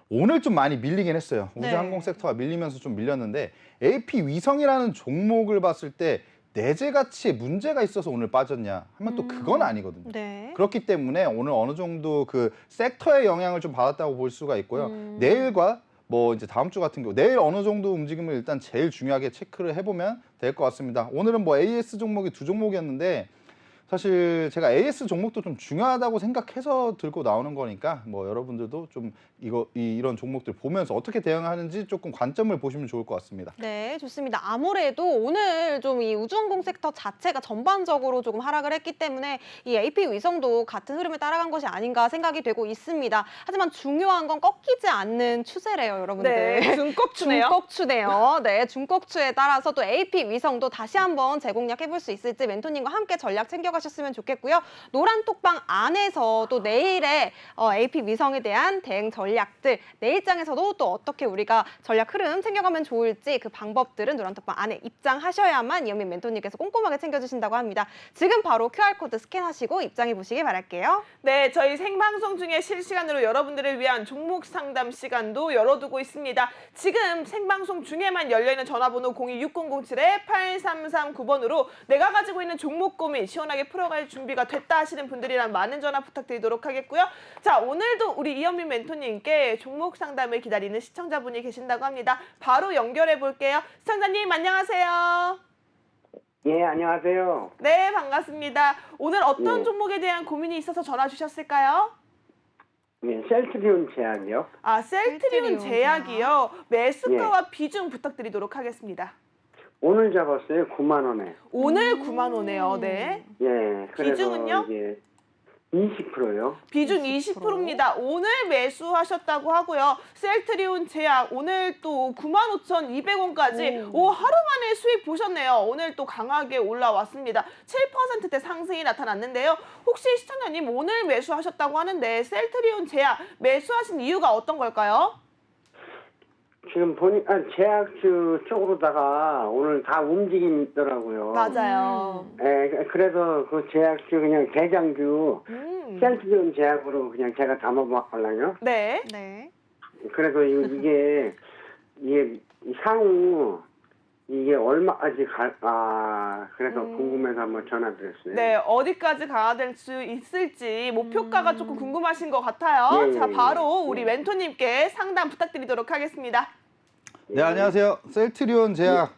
오늘 좀 많이 밀리긴 했어요. 네. 우주항공 섹터가 밀리면서 좀 밀렸는데 AP 위성이라는 종목을 봤을 때 내재 가치에 문제가 있어서 오늘 빠졌냐 하면 또 그건 아니거든요. 네. 그렇기 때문에 오늘 어느 정도 그 섹터의 영향을 좀 받았다고 볼 수가 있고요. 내일과 뭐 이제 다음 주 같은 경우 내일 어느 정도 움직임을 일단 제일 중요하게 체크를 해보면 될 것 같습니다. 오늘은 뭐 AS 종목이 두 종목이었는데 사실 제가 AS 종목도 좀 중요하다고 생각해서 들고 나오는 거니까 뭐 여러분들도 좀 이런 종목들 보면서 어떻게 대응하는지 조금 관점을 보시면 좋을 것 같습니다. 네, 좋습니다. 아무래도 오늘 좀 이 우주항공 섹터 자체가 전반적으로 조금 하락을 했기 때문에 이 AP 위성도 같은 흐름을 따라간 것이 아닌가 생각이 되고 있습니다. 하지만 중요한 건 꺾이지 않는 추세래요, 여러분들. 네, 중꺾추네요. 중꺾추네요. 네, 중꺾추에 따라서 또 AP 위성도 다시 한번 재공략해볼 수 있을지 멘토님과 함께 전략 챙겨가셨으면 좋겠고요. 노란 톡방 안에서 또 내일의 AP 위성에 대한 대응 전략들, 내일장에서도 또 어떻게 우리가 전략 흐름 챙겨가면 좋을지 그 방법들은 노란 톡방 안에 입장하셔야만 이현민 멘토님께서 꼼꼼하게 챙겨주신다고 합니다. 지금 바로 QR코드 스캔하시고 입장해 보시길 바랄게요. 네, 저희 생방송 중에 실시간으로 여러분들을 위한 종목 상담 시간도 열어두고 있습니다. 지금 생방송 중에만 열려있는 전화번호 026007-8339번으로 내가 가지고 있는 종목 고민 시원하게 풀어갈 준비가 됐다 하시는 분들이란 많은 전화 부탁드리도록 하겠고요. 자, 오늘도 우리 이현민 멘토님께 종목 상담을 기다리는 시청자분이 계신다고 합니다. 바로 연결해 볼게요. 시청자님 안녕하세요. 예, 안녕하세요. 네, 반갑습니다. 오늘 어떤 네. 종목에 대한 고민이 있어서 전화 주셨을까요? 예, 셀트리온 제약이요. 아, 셀트리온 셀트리온 제약이요. 매수가와 비중 부탁드리도록 하겠습니다. 오늘 잡았어요, 9만 원에. 오늘 9만 원이에요. 네. 예, 그래서 비중은요? 이게 20%요. 비중 20%. 20%입니다. 오늘 매수하셨다고 하고요. 셀트리온 제약 오늘 또 95,200원까지 하루 만에 수익 보셨네요. 오늘 또 강하게 올라왔습니다. 7%대 상승이 나타났는데요. 혹시 시청자님 오늘 매수하셨다고 하는데 셀트리온 제약 매수하신 이유가 어떤 걸까요? 지금 보니까 제약주 쪽으로다가 오늘 다 움직임이 있더라고요. 맞아요. 예, 그래서 그 제약주 그냥 대장주 셀트리온 제약으로 그냥 제가 담아봤거든요. 네. 네. 그래서 이게 향후 이게 얼마까지 갈까 그래서 궁금해서 한번 전화드렸어요. 네, 어디까지 가야 될 수 있을지 목표가가 조금 궁금하신 것 같아요. 예, 자, 예, 바로 예. 우리 멘토님께 상담 부탁드리도록 하겠습니다. 네, 안녕하세요. 셀트리온 제약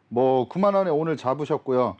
뭐 9만 원에 오늘 잡으셨고요.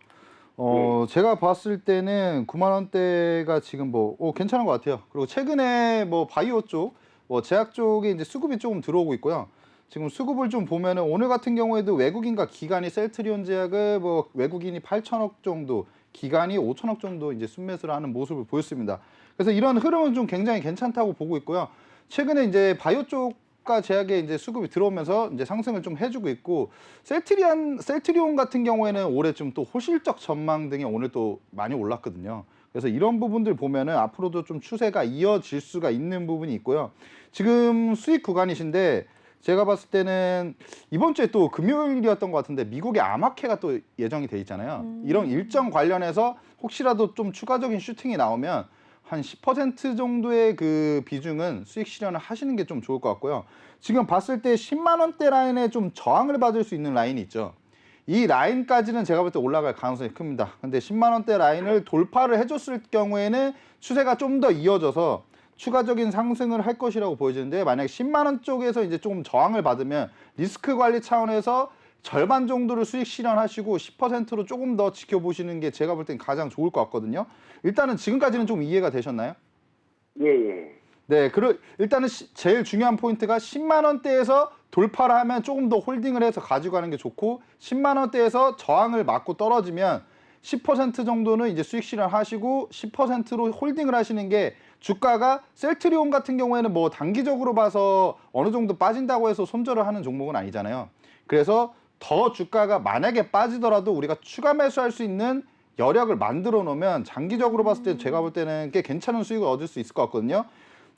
제가 봤을 때는 9만 원대가 지금 괜찮은 것 같아요. 그리고 최근에 바이오 쪽, 제약 쪽에 이제 수급이 조금 들어오고 있고요. 지금 수급을 좀 보면은 오늘 같은 경우에도 외국인과 기관이 셀트리온 제약을 외국인이 8천억 정도, 기관이 5천억 정도 이제 순매수를 하는 모습을 보였습니다. 그래서 이런 흐름은 좀 굉장히 괜찮다고 보고 있고요. 최근에 이제 바이오 쪽과 제약에 이제 수급이 들어오면서 이제 상승을 좀 해주고 있고 셀트리온 같은 경우에는 올해 좀 또 호실적 전망 등이 오늘 또 많이 올랐거든요. 그래서 이런 부분들 보면은 앞으로도 좀 추세가 이어질 수가 있는 부분이 있고요. 지금 수익 구간이신데 제가 봤을 때는 이번 주에 또 금요일이었던 것 같은데 미국의 아마케가 또 예정이 돼 있잖아요. 이런 일정 관련해서 혹시라도 좀 추가적인 슈팅이 나오면 한 10% 정도의 그 비중은 수익 실현을 하시는 게 좀 좋을 것 같고요. 지금 봤을 때 10만 원대 라인에 좀 저항을 받을 수 있는 라인이 있죠. 이 라인까지는 제가 볼 때 올라갈 가능성이 큽니다. 근데 10만 원대 라인을 돌파를 해줬을 경우에는 추세가 좀 더 이어져서 추가적인 상승을 할 것이라고 보여지는데 만약에 10만 원 쪽에서 이제 조금 저항을 받으면 리스크 관리 차원에서 절반 정도를 수익 실현하시고 10%로 조금 더 지켜보시는 게 제가 볼 땐 가장 좋을 것 같거든요. 일단은 지금까지는 좀 이해가 되셨나요? 예. 네, 일단은 제일 중요한 포인트가 10만 원대에서 돌파를 하면 조금 더 홀딩을 해서 가지고 가는 게 좋고 10만 원대에서 저항을 맞고 떨어지면 10% 정도는 이제 수익 실현하시고 10%로 홀딩을 하시는 게 주가가 셀트리온 같은 경우에는 뭐 단기적으로 봐서 어느 정도 빠진다고 해서 손절을 하는 종목은 아니잖아요. 그래서 더 주가가 만약에 빠지더라도 우리가 추가 매수할 수 있는 여력을 만들어 놓으면 장기적으로 봤을 때 제가 볼 때는 꽤 괜찮은 수익을 얻을 수 있을 것 같거든요.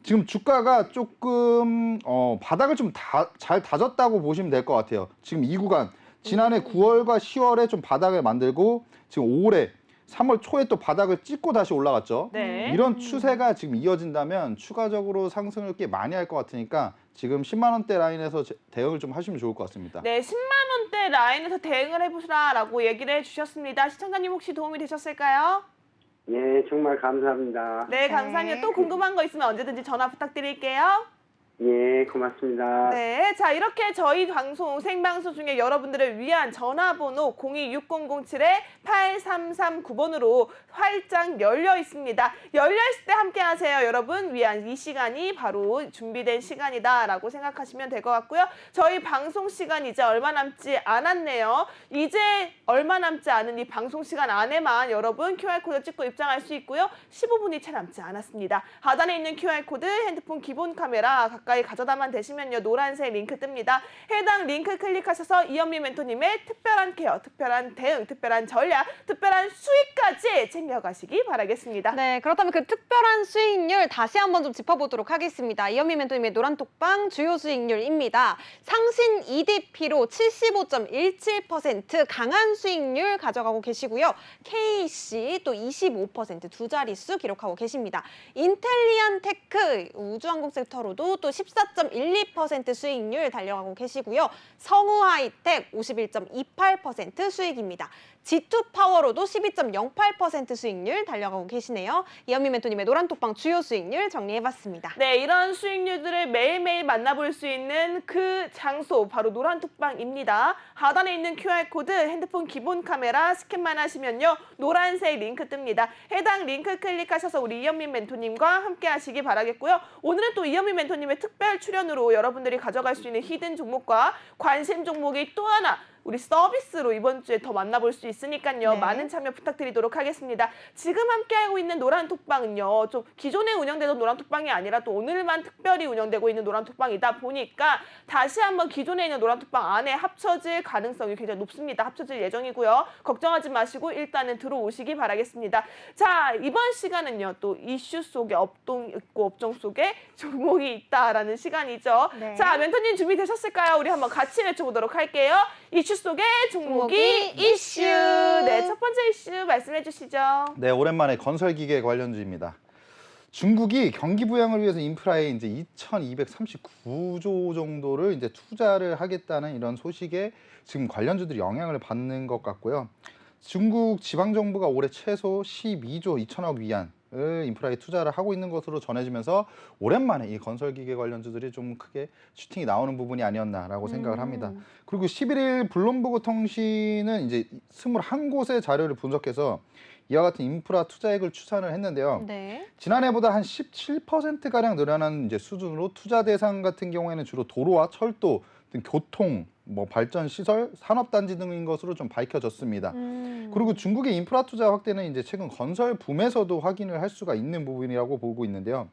지금 주가가 조금 바닥을 좀 잘 다졌다고 보시면 될 것 같아요. 지금 이 구간 지난해 9월과 10월에 좀 바닥을 만들고 지금 올해 3월 초에 또 바닥을 찍고 다시 올라갔죠. 네. 이런 추세가 지금 이어진다면 추가적으로 상승을 꽤 많이 할 것 같으니까 지금 10만 원대 라인에서 대응을 좀 하시면 좋을 것 같습니다. 네, 10만 원대 라인에서 대응을 해보시라라고 얘기를 해주셨습니다. 시청자님 혹시 도움이 되셨을까요? 예, 정말 감사합니다. 네, 감사합니다. 또 궁금한 거 있으면 언제든지 전화 부탁드릴게요. 예, 고맙습니다. 네, 자 이렇게 저희 방송 생방송 중에 여러분들을 위한 전화번호 026007-8339번으로 활짝 열려 있습니다. 열려 있을 때 함께 하세요. 여러분 위한 이 시간이 바로 준비된 시간이다라고 생각하시면 될 것 같고요. 저희 방송 시간 이제 얼마 남지 않았네요. 이제 얼마 남지 않은 이 방송 시간 안에만 여러분 QR코드 찍고 입장할 수 있고요. 15분이 채 남지 않았습니다. 하단에 있는 QR코드 핸드폰 기본 카메라 가까이 가져다만 되시면요. 노란색 링크 뜹니다. 해당 링크 클릭하셔서 이현미 멘토님의 특별한 케어, 특별한 대응, 특별한 전략, 특별한 수익까지 챙겨가시기 바라겠습니다. 네, 그렇다면 그 특별한 수익률 다시 한번 좀 짚어보도록 하겠습니다. 이현미 멘토님의 노란톡방 주요 수익률입니다. 상신 EDP로 75.17% 강한 수익률 가져가고 계시고요. KC 또 25% 두 자릿수 기록하고 계십니다. 인텔리안 테크 우주항공 섹터로도 또 14.12% 수익률 달려가고 계시고요. 성우 하이텍 51.28% 수익입니다. G2 파워로도 12.08% 수익률 달려가고 계시네요. 이현미 멘토님의 노란톡방 주요 수익률 정리해봤습니다. 네, 이런 수익률들을 매일매일 만나볼 수 있는 그 장소 바로 노란톡방입니다. 하단에 있는 QR코드 핸드폰 기본 카메라 스캔만 하시면요. 노란색 링크 뜹니다. 해당 링크 클릭하셔서 우리 이현미 멘토님과 함께 하시기 바라겠고요. 오늘은 또 이현미 멘토님의 특별 출연으로 여러분들이 가져갈 수 있는 히든 종목과 관심 종목이 또 하나 우리 서비스로 이번 주에 더 만나볼 수 있으니까요. 네. 많은 참여 부탁드리도록 하겠습니다. 지금 함께하고 있는 노란톡방은요. 좀 기존에 운영되던 노란톡방이 아니라 또 오늘만 특별히 운영되고 있는 노란톡방이다 보니까 다시 한번 기존에 있는 노란톡방 안에 합쳐질 가능성이 굉장히 높습니다. 합쳐질 예정이고요. 걱정하지 마시고 일단은 들어오시기 바라겠습니다. 자, 이번 시간은요. 또 이슈 속에 업종 있고 업종 속에 종목이 있다라는 시간이죠. 네. 자, 멘토님 준비되셨을까요? 우리 한번 같이 외쳐보도록 할게요. 이슈 속의 종목이 이슈. 네, 첫 번째 이슈 말씀해 주시죠. 네, 오랜만에 건설기계 관련주입니다. 중국이 경기 부양을 위해서 인프라에 이제 2,239조 정도를 이제 투자를 하겠다는 이런 소식에 지금 관련주들이 영향을 받는 것 같고요. 중국 지방 정부가 올해 최소 12조 2천억 위안을 인프라에 투자를 하고 있는 것으로 전해지면서 오랜만에 이 건설기계 관련주들이 좀 크게 슈팅이 나오는 부분이 아니었나라고 생각을 합니다. 그리고 11일 블룸버그 통신은 이제 21곳의 자료를 분석해서 이와 같은 인프라 투자액을 추산을 했는데요. 네. 지난해보다 한 17%가량 늘어난 이제 수준으로 투자 대상 같은 경우에는 주로 도로와 철도 등 교통, 발전 시설, 산업단지 등인 것으로 좀 밝혀졌습니다. 그리고 중국의 인프라 투자 확대는 이제 최근 건설 붐에서도 확인을 할 수가 있는 부분이라고 보고 있는데요.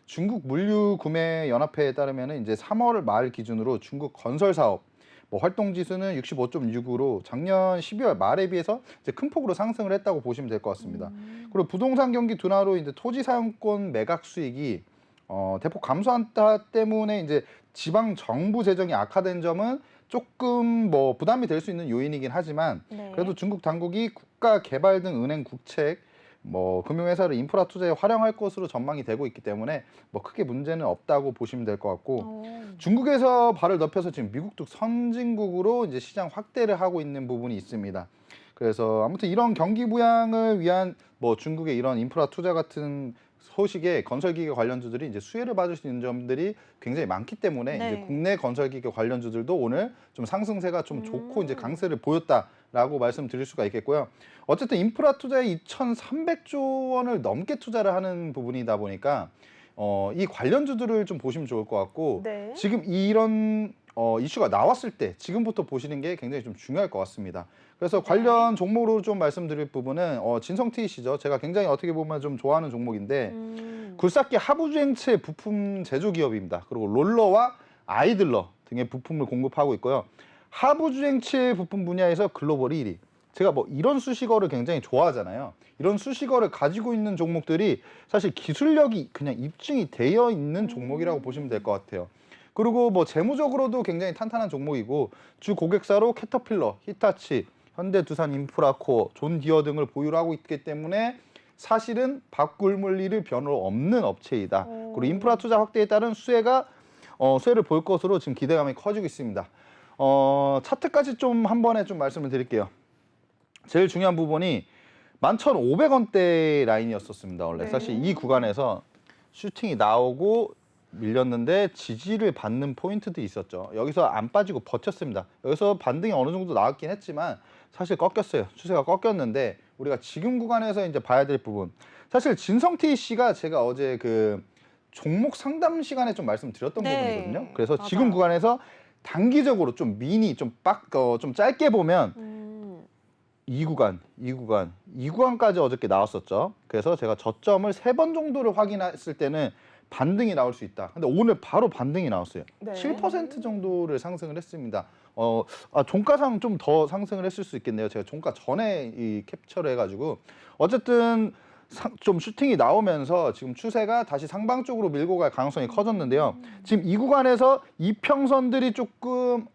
중국 물류 구매 연합회에 따르면 이제 3월 말 기준으로 중국 건설 사업 활동 지수는 65.6으로 작년 12월 말에 비해서 이제 큰 폭으로 상승을 했다고 보시면 될 것 같습니다. 그리고 부동산 경기 둔화로 이제 토지 사용권 매각 수익이 대폭 감소한다 때문에 이제 지방 정부 재정이 악화된 점은 조금 부담이 될 수 있는 요인이긴 하지만 네. 그래도 중국 당국이 국가 개발 등 은행 국책 금융회사를 인프라 투자에 활용할 것으로 전망이 되고 있기 때문에 크게 문제는 없다고 보시면 될 것 같고 중국에서 발을 넓혀서 지금 미국 등 선진국으로 이제 시장 확대를 하고 있는 부분이 있습니다. 그래서 아무튼 이런 경기 부양을 위한 중국의 이런 인프라 투자 같은 소식에 건설기계 관련주들이 이제 수혜를 받을 수 있는 점들이 굉장히 많기 때문에 네. 이제 국내 건설기계 관련주들도 오늘 좀 상승세가 좀 좋고 이제 강세를 보였다라고 말씀드릴 수가 있겠고요. 어쨌든 인프라 투자에 2,300조 원을 넘게 투자를 하는 부분이다 보니까 이 관련주들을 좀 보시면 좋을 것 같고 네. 지금 이런 이슈가 나왔을 때 지금부터 보시는 게 굉장히 좀 중요할 것 같습니다. 그래서 관련 종목으로 좀 말씀드릴 부분은 진성TEC죠. 제가 굉장히 어떻게 보면 좀 좋아하는 종목인데 굴삭기 하부주행체 부품 제조 기업입니다. 그리고 롤러와 아이들러 등의 부품을 공급하고 있고요. 하부주행체 부품 분야에서 글로벌 1위. 제가 뭐 이런 수식어를 굉장히 좋아하잖아요. 이런 수식어를 가지고 있는 종목들이 사실 기술력이 그냥 입증이 되어 있는 종목이라고 보시면 될 것 같아요. 그리고 뭐 재무적으로도 굉장히 탄탄한 종목이고 주 고객사로 캐터필러, 히타치, 현대두산인프라코어, 존디어 등을 보유를 하고 있기 때문에 사실은 바꿀 일이 변호 없는 업체이다. 그리고 인프라 투자 확대에 따른 수혜를 볼 것으로 지금 기대감이 커지고 있습니다. 차트까지 좀 한 번에 좀 말씀을 드릴게요. 제일 중요한 부분이 11,500원대 라인이었었습니다. 원래 사실 이 구간에서 슈팅이 나오고 밀렸는데 지지를 받는 포인트도 있었죠. 여기서 안 빠지고 버텼습니다. 여기서 반등이 어느 정도 나왔긴 했지만 사실 꺾였어요. 추세가 꺾였는데 우리가 지금 구간에서 이제 봐야 될 부분. 사실 진성TEC가 제가 어제 그 종목 상담 시간에 좀 말씀드렸던 부분이거든요. 그래서 맞아요. 지금 구간에서 단기적으로 좀 좀 짧게 보면 이 구간까지 어저께 나왔었죠. 그래서 제가 저점을 3번 정도를 확인했을 때는 반등이 나올 수 있다. 근데 오늘 바로 반등이 나왔어요. 7% 정도를 상승을 했습니다. 종가상 좀 더 상승을 했을 수 있겠네요. 제가 종가 전에 이 캡처를 해가지고 어쨌든 좀 슈팅이 나오면서 지금 추세가 다시 상방 쪽으로 밀고 갈 가능성이 커졌는데요. 지금 이 구간에서 이평선들이 조금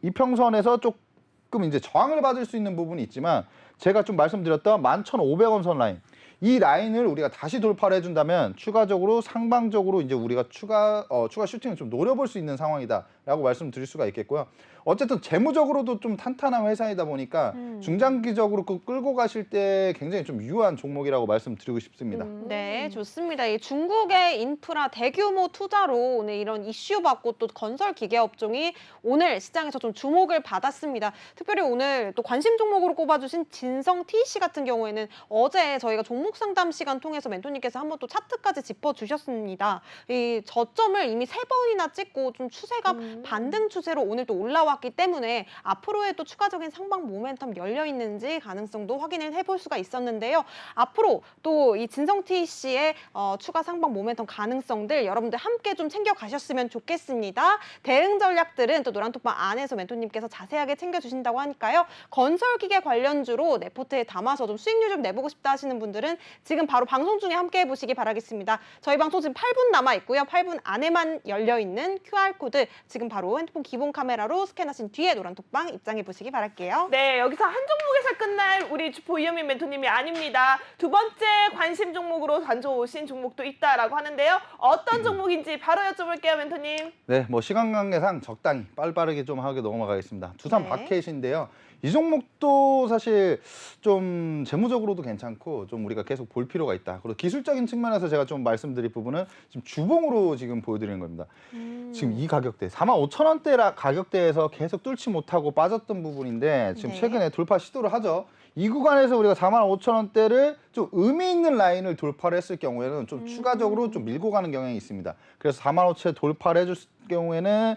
이평선에서 조금 이제 저항을 받을 수 있는 부분이 있지만 제가 좀 말씀드렸던 11,500원 선 라인 이 라인을 우리가 다시 돌파를 해준다면 추가적으로 상방적으로 이제 우리가 추가 슈팅을 좀 노려볼 수 있는 상황이다라고 말씀드릴 수가 있겠고요. 어쨌든 재무적으로도 좀 탄탄한 회사이다 보니까 중장기적으로 끌고 가실 때 굉장히 좀 유효한 종목이라고 말씀드리고 싶습니다. 네, 좋습니다. 이 중국의 인프라 대규모 투자로 오늘 이런 이슈 받고 또 건설 기계 업종이 오늘 시장에서 좀 주목을 받았습니다. 특별히 오늘 또 관심 종목으로 꼽아주신 진성TEC 같은 경우에는 어제 저희가 종목 상담 시간 통해서 멘토님께서 한번 또 차트까지 짚어주셨습니다. 이 저점을 이미 3번이나 찍고 좀 추세가 반등 추세로 오늘 또 올라왔기 때문에 앞으로의 또 추가적인 상방 모멘텀 열려 있는지 가능성도 확인을 해볼 수가 있었는데요. 앞으로 또 이 진성TEC의 추가 상방 모멘텀 가능성들 여러분들 함께 좀 챙겨가셨으면 좋겠습니다. 대응 전략들은 또 노란톡방 안에서 멘토님께서 자세하게 챙겨주신다고 하니까요. 건설기계 관련주로 내 포트에 담아서 좀 수익률 좀 내보고 싶다 하시는 분들은 지금 바로 방송 중에 함께 해보시기 바라겠습니다. 저희 방송 지금 8분 남아있고요. 8분 안에만 열려있는 QR코드 지금 바로 핸드폰 기본 카메라로 스캔하신 뒤에 노란톡방 입장해보시기 바랄게요. 네, 여기서 한 종목에서 끝날 우리 주포 이현민 멘토님이 아닙니다. 두 번째 관심 종목으로 가져오신 종목도 있다라고 하는데요. 어떤 종목인지 바로 여쭤볼게요, 멘토님. 네, 뭐 시간 관계상 적당히 빠르게 좀 하게 넘어가겠습니다. 두산 바켓인데요. 이 종목도 사실 좀 재무적으로도 괜찮고 좀 우리가 계속 볼 필요가 있다. 그리고 기술적인 측면에서 제가 좀 말씀드릴 부분은 지금 주봉으로 지금 보여드리는 겁니다. 지금 이 가격대 45,000원대 가격대에서 계속 뚫지 못하고 빠졌던 부분인데 지금 최근에 돌파 시도를 하죠. 이 구간에서 우리가 45,000원대를 좀 의미 있는 라인을 돌파를 했을 경우에는 좀 추가적으로 좀 밀고 가는 경향이 있습니다. 그래서 45,000원 돌파를 해줄 경우에는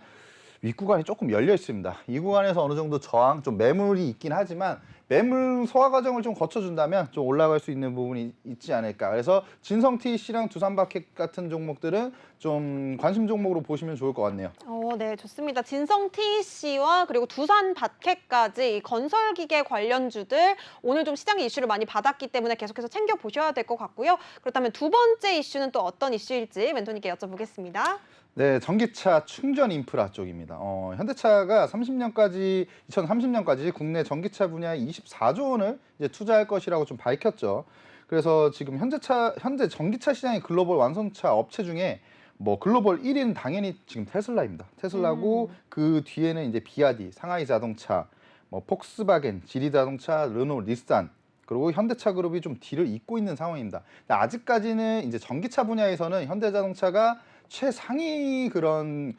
윗구간이 조금 열려 있습니다. 이 구간에서 어느 정도 저항, 좀 매물이 있긴 하지만 매물 소화 과정을 좀 거쳐준다면 좀 올라갈 수 있는 부분이 있지 않을까. 그래서 진성TEC랑 두산바켓 같은 종목들은 좀 관심 종목으로 보시면 좋을 것 같네요. 네, 좋습니다. 진성TEC와 그리고 두산바켓까지 이 건설기계 관련주들 오늘 좀 시장의 이슈를 많이 받았기 때문에 계속해서 챙겨보셔야 될 것 같고요. 그렇다면 두 번째 이슈는 또 어떤 이슈일지 멘토님께 여쭤보겠습니다. 네, 전기차 충전 인프라 쪽입니다. 현대차가 2030년까지 국내 전기차 분야에 24조 원을 이제 투자할 것이라고 좀 밝혔죠. 그래서 지금 현재 전기차 시장의 글로벌 완성차 업체 중에 뭐 글로벌 1위는 당연히 지금 테슬라입니다. 테슬라고 그 뒤에는 이제 비아디, 상하이 자동차, 뭐 폭스바겐, 지리자동차, 르노, 닛산 그리고 현대차 그룹이 좀 뒤를 잇고 있는 상황입니다. 근데 아직까지는 이제 전기차 분야에서는 현대자동차가 최상위 그런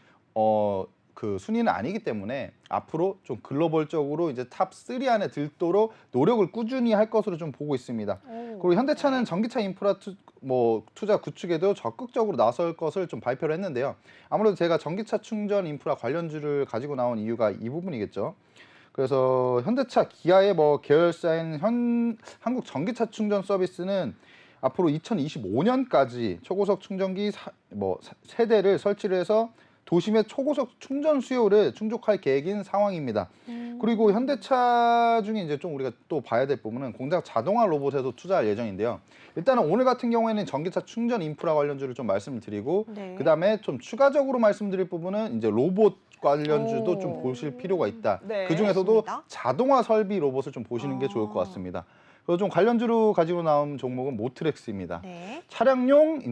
그 순위는 아니기 때문에 앞으로 좀 글로벌적으로 이제 탑 3 안에 들도록 노력을 꾸준히 할 것으로 좀 보고 있습니다. 그리고 현대차는 전기차 인프라 투자 구축에도 적극적으로 나설 것을 좀 발표를 했는데요. 아무래도 제가 전기차 충전 인프라 관련주를 가지고 나온 이유가 이 부분이겠죠. 그래서 현대차, 기아의 계열사인 한국 전기차 충전 서비스는 앞으로 2025년까지 초고속 충전기 세대를 설치를 해서 도심의 초고속 충전 수요를 충족할 계획인 상황입니다. 그리고 현대차 중에 이제 좀 우리가 또 봐야 될 부분은 공장 자동화 로봇에도 투자할 예정인데요. 일단은 오늘 같은 경우에는 전기차 충전 인프라 관련주를 좀 말씀을 드리고, 네. 그다음에 좀 추가적으로 말씀드릴 부분은 이제 로봇 관련주도 좀 보실 필요가 있다. 네. 그 중에서도 맞습니다. 자동화 설비 로봇을 좀 보시는 게 좋을 것 같습니다. 그래서 좀 관련주로 가지고 나온 종목은 모트렉스입니다. 네. 차량용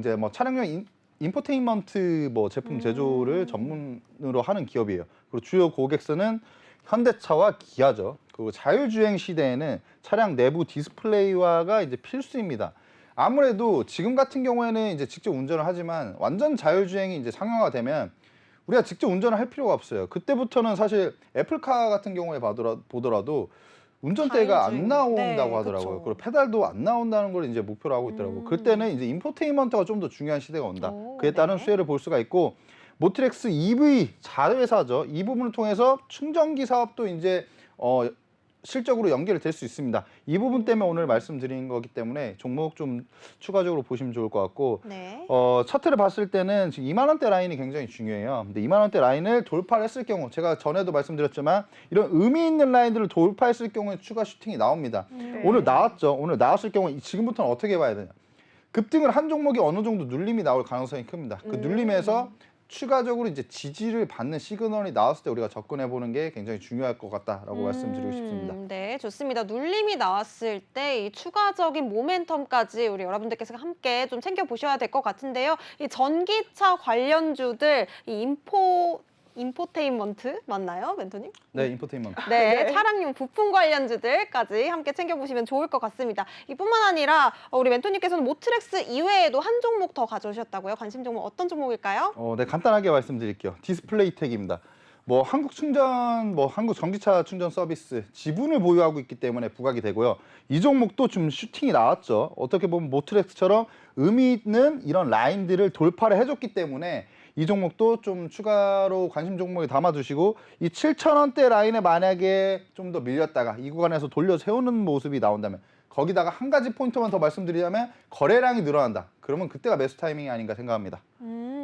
인포테인먼트 제품 제조를 전문으로 하는 기업이에요. 그리고 주요 고객사는 현대차와 기아죠. 그리고 자율주행 시대에는 차량 내부 디스플레이화가 이제 필수입니다. 아무래도 지금 같은 경우에는 이제 직접 운전을 하지만 완전 자율주행이 이제 상용화가 되면 우리가 직접 운전을 할 필요가 없어요. 그때부터는 사실 애플카 같은 경우에 보더라도 운전대가 안 자율주행. 나온다고 네, 하더라고요. 그쵸. 그리고 페달도 안 나온다는 걸 이제 목표로 하고 있더라고요. 그때는 이제 인포테인먼트가 좀 더 중요한 시대가 온다. 오, 그에 따른 네. 수혜를 볼 수가 있고, 모트렉스 EV 자회사죠. 이 부분을 통해서 충전기 사업도 이제 실적으로 연결이 될 수 있습니다. 이 부분 때문에 오늘 말씀드린 거기 때문에 종목 좀 추가적으로 보시면 좋을 것 같고, 네. 차트를 봤을 때는 지금 2만 원대 라인이 굉장히 중요해요. 근데 2만 원대 라인을 돌파를 했을 경우, 제가 전에도 말씀드렸지만 이런 의미 있는 라인들을 돌파했을 경우에 추가 슈팅이 나옵니다. 오늘 나왔죠. 오늘 나왔을 경우 지금부터는 어떻게 봐야 되냐? 급등을 한 종목이 어느 정도 눌림이 나올 가능성이 큽니다. 그 눌림에서 추가적으로 이제 지지를 받는 시그널이 나왔을 때 우리가 접근해 보는 게 굉장히 중요할 것 같다라고 말씀드리고 싶습니다. 네, 좋습니다. 눌림이 나왔을 때 이 추가적인 모멘텀까지 우리 여러분들께서 함께 좀 챙겨 보셔야 될 것 같은데요. 이 전기차 관련주들 이 인포테인먼트 맞나요, 멘토님? 네, 인포테인먼트. 네, 차량용 부품 관련주들까지 함께 챙겨보시면 좋을 것 같습니다. 이뿐만 아니라 우리 멘토님께서는 모트렉스 이외에도 한 종목 더 가져오셨다고요? 관심 종목 어떤 종목일까요? 네, 간단하게 말씀드릴게요. 디스플레이텍입니다. 한국 전기차 충전 서비스 지분을 보유하고 있기 때문에 부각이 되고요. 이 종목도 좀 슈팅이 나왔죠. 어떻게 보면 모트렉스처럼 의미 있는 이런 라인들을 돌파를 해줬기 때문에 이 종목도 좀 추가로 관심 종목에 담아두시고, 이 7,000원대 라인에 만약에 좀 더 밀렸다가 이 구간에서 돌려 세우는 모습이 나온다면, 거기다가 한 가지 포인트만 더 말씀드리자면 거래량이 늘어난다. 그러면 그때가 매수 타이밍이 아닌가 생각합니다.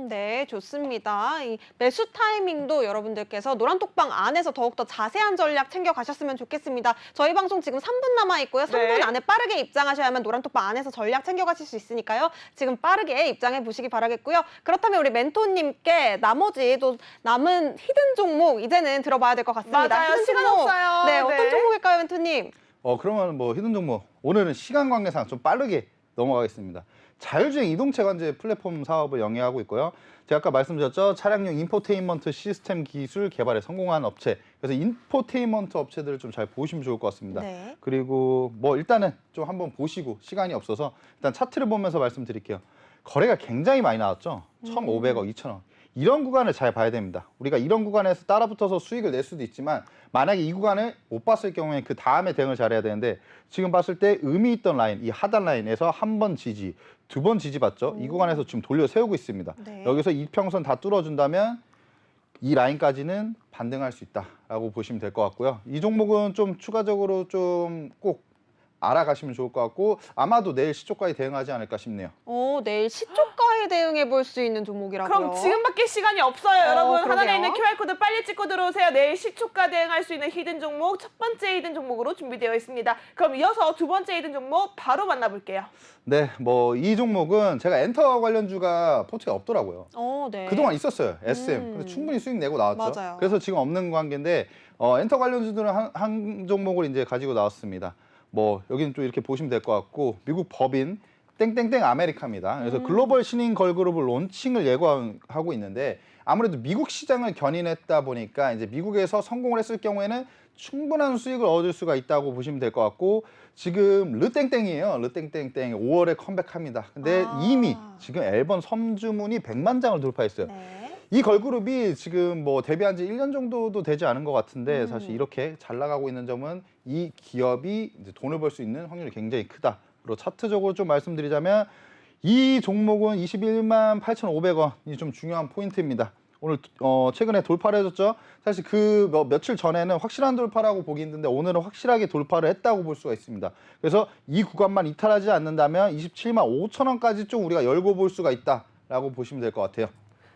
네, 좋습니다. 이 매수 타이밍도 여러분들께서 노란톡방 안에서 더욱더 자세한 전략 챙겨가셨으면 좋겠습니다. 저희 방송 지금 3분 남아있고요. 3분 네. 안에 빠르게 입장하셔야만 노란톡방 안에서 전략 챙겨가실 수 있으니까요. 지금 빠르게 입장해 보시기 바라겠고요. 그렇다면 우리 멘토님께 나머지 또 남은 히든 종목 이제는 들어봐야 될 것 같습니다. 맞아요. 히든 시간 종목. 없어요. 네, 어떤 네. 종목일까요, 멘토님? 그러면 히든 종목, 오늘은 시간 관계상 좀 빠르게 넘어가겠습니다. 자율주행 이동체 관제 플랫폼 사업을 영위하고 있고요. 제가 아까 말씀드렸죠. 차량용 인포테인먼트 시스템 기술 개발에 성공한 업체. 그래서 인포테인먼트 업체들을 좀 잘 보시면 좋을 것 같습니다. 네. 그리고 일단은 좀 한번 보시고, 시간이 없어서 일단 차트를 보면서 말씀드릴게요. 거래가 굉장히 많이 나왔죠. 1,500억, 2,000억. 이런 구간을 잘 봐야 됩니다. 우리가 이런 구간에서 따라붙어서 수익을 낼 수도 있지만, 만약에 이 구간을 못 봤을 경우에 그 다음에 대응을 잘해야 되는데, 지금 봤을 때 의미 있던 라인, 이 하단 라인에서 한 번 지지, 두 번 지지 받죠. 이 구간에서 지금 돌려 세우고 있습니다. 네. 여기서 이평선 다 뚫어준다면 이 라인까지는 반등할 수 있다라고 보시면 될 것 같고요. 이 종목은 좀 추가적으로 좀 꼭 알아가시면 좋을 것 같고, 아마도 내일 시초가에 대응하지 않을까 싶네요. 내일 시초가에 대응해 볼 수 있는 종목이라고요. 그럼 지금밖에 시간이 없어요, 여러분. 그러게요. 하단에 있는 QR코드 빨리 찍고 들어오세요. 내일 시초가 대응할 수 있는 히든 종목, 첫 번째 히든 종목으로 준비되어 있습니다. 그럼 이어서 두 번째 히든 종목 바로 만나볼게요. 네, 이 종목은 제가 엔터 관련주가 포트에 없더라고요. 네. 그동안 있었어요, SM. 근데 충분히 수익 내고 나왔죠. 맞아요. 그래서 지금 없는 관계인데, 엔터 관련주들은 한 종목을 이제 가지고 나왔습니다. 여기는 좀 이렇게 보시면 될 것 같고, 미국 법인 땡땡땡 아메리카입니다. 그래서 글로벌 신인 걸그룹을 론칭을 예고하고 있는데, 아무래도 미국 시장을 견인했다 보니까 이제 미국에서 성공을 했을 경우에는 충분한 수익을 얻을 수가 있다고 보시면 될 것 같고, 지금 르땡땡이에요. 르땡땡땡 5월에 컴백합니다. 근데 이미 지금 앨범 선주문이 100만 장을 돌파했어요. 네. 이 걸그룹이 지금 데뷔한 지 1년 정도도 되지 않은 것 같은데, 사실 이렇게 잘 나가고 있는 점은 이 기업이 이제 돈을 벌 수 있는 확률이 굉장히 크다. 그리고 차트적으로 좀 말씀드리자면 이 종목은 21만 8,500원이 좀 중요한 포인트입니다. 오늘 최근에 돌파를 해줬죠. 사실 그 며칠 전에는 확실한 돌파라고 보기 힘든데 오늘은 확실하게 돌파를 했다고 볼 수가 있습니다. 그래서 이 구간만 이탈하지 않는다면 27만 5천 원까지 좀 우리가 열고 볼 수가 있다라고 보시면 될 것 같아요.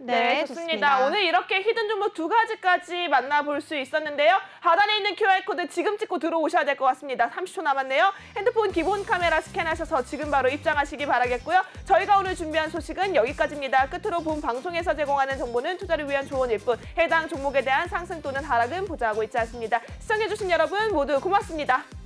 네, 좋습니다. 오늘 이렇게 히든 종목 2가지까지 만나볼 수 있었는데요. 하단에 있는 QR코드 지금 찍고 들어오셔야 될 것 같습니다. 30초 남았네요. 핸드폰 기본 카메라 스캔하셔서 지금 바로 입장하시기 바라겠고요. 저희가 오늘 준비한 소식은 여기까지입니다. 끝으로 본 방송에서 제공하는 정보는 투자를 위한 조언일 뿐 해당 종목에 대한 상승 또는 하락은 보장하고 있지 않습니다. 시청해주신 여러분 모두 고맙습니다.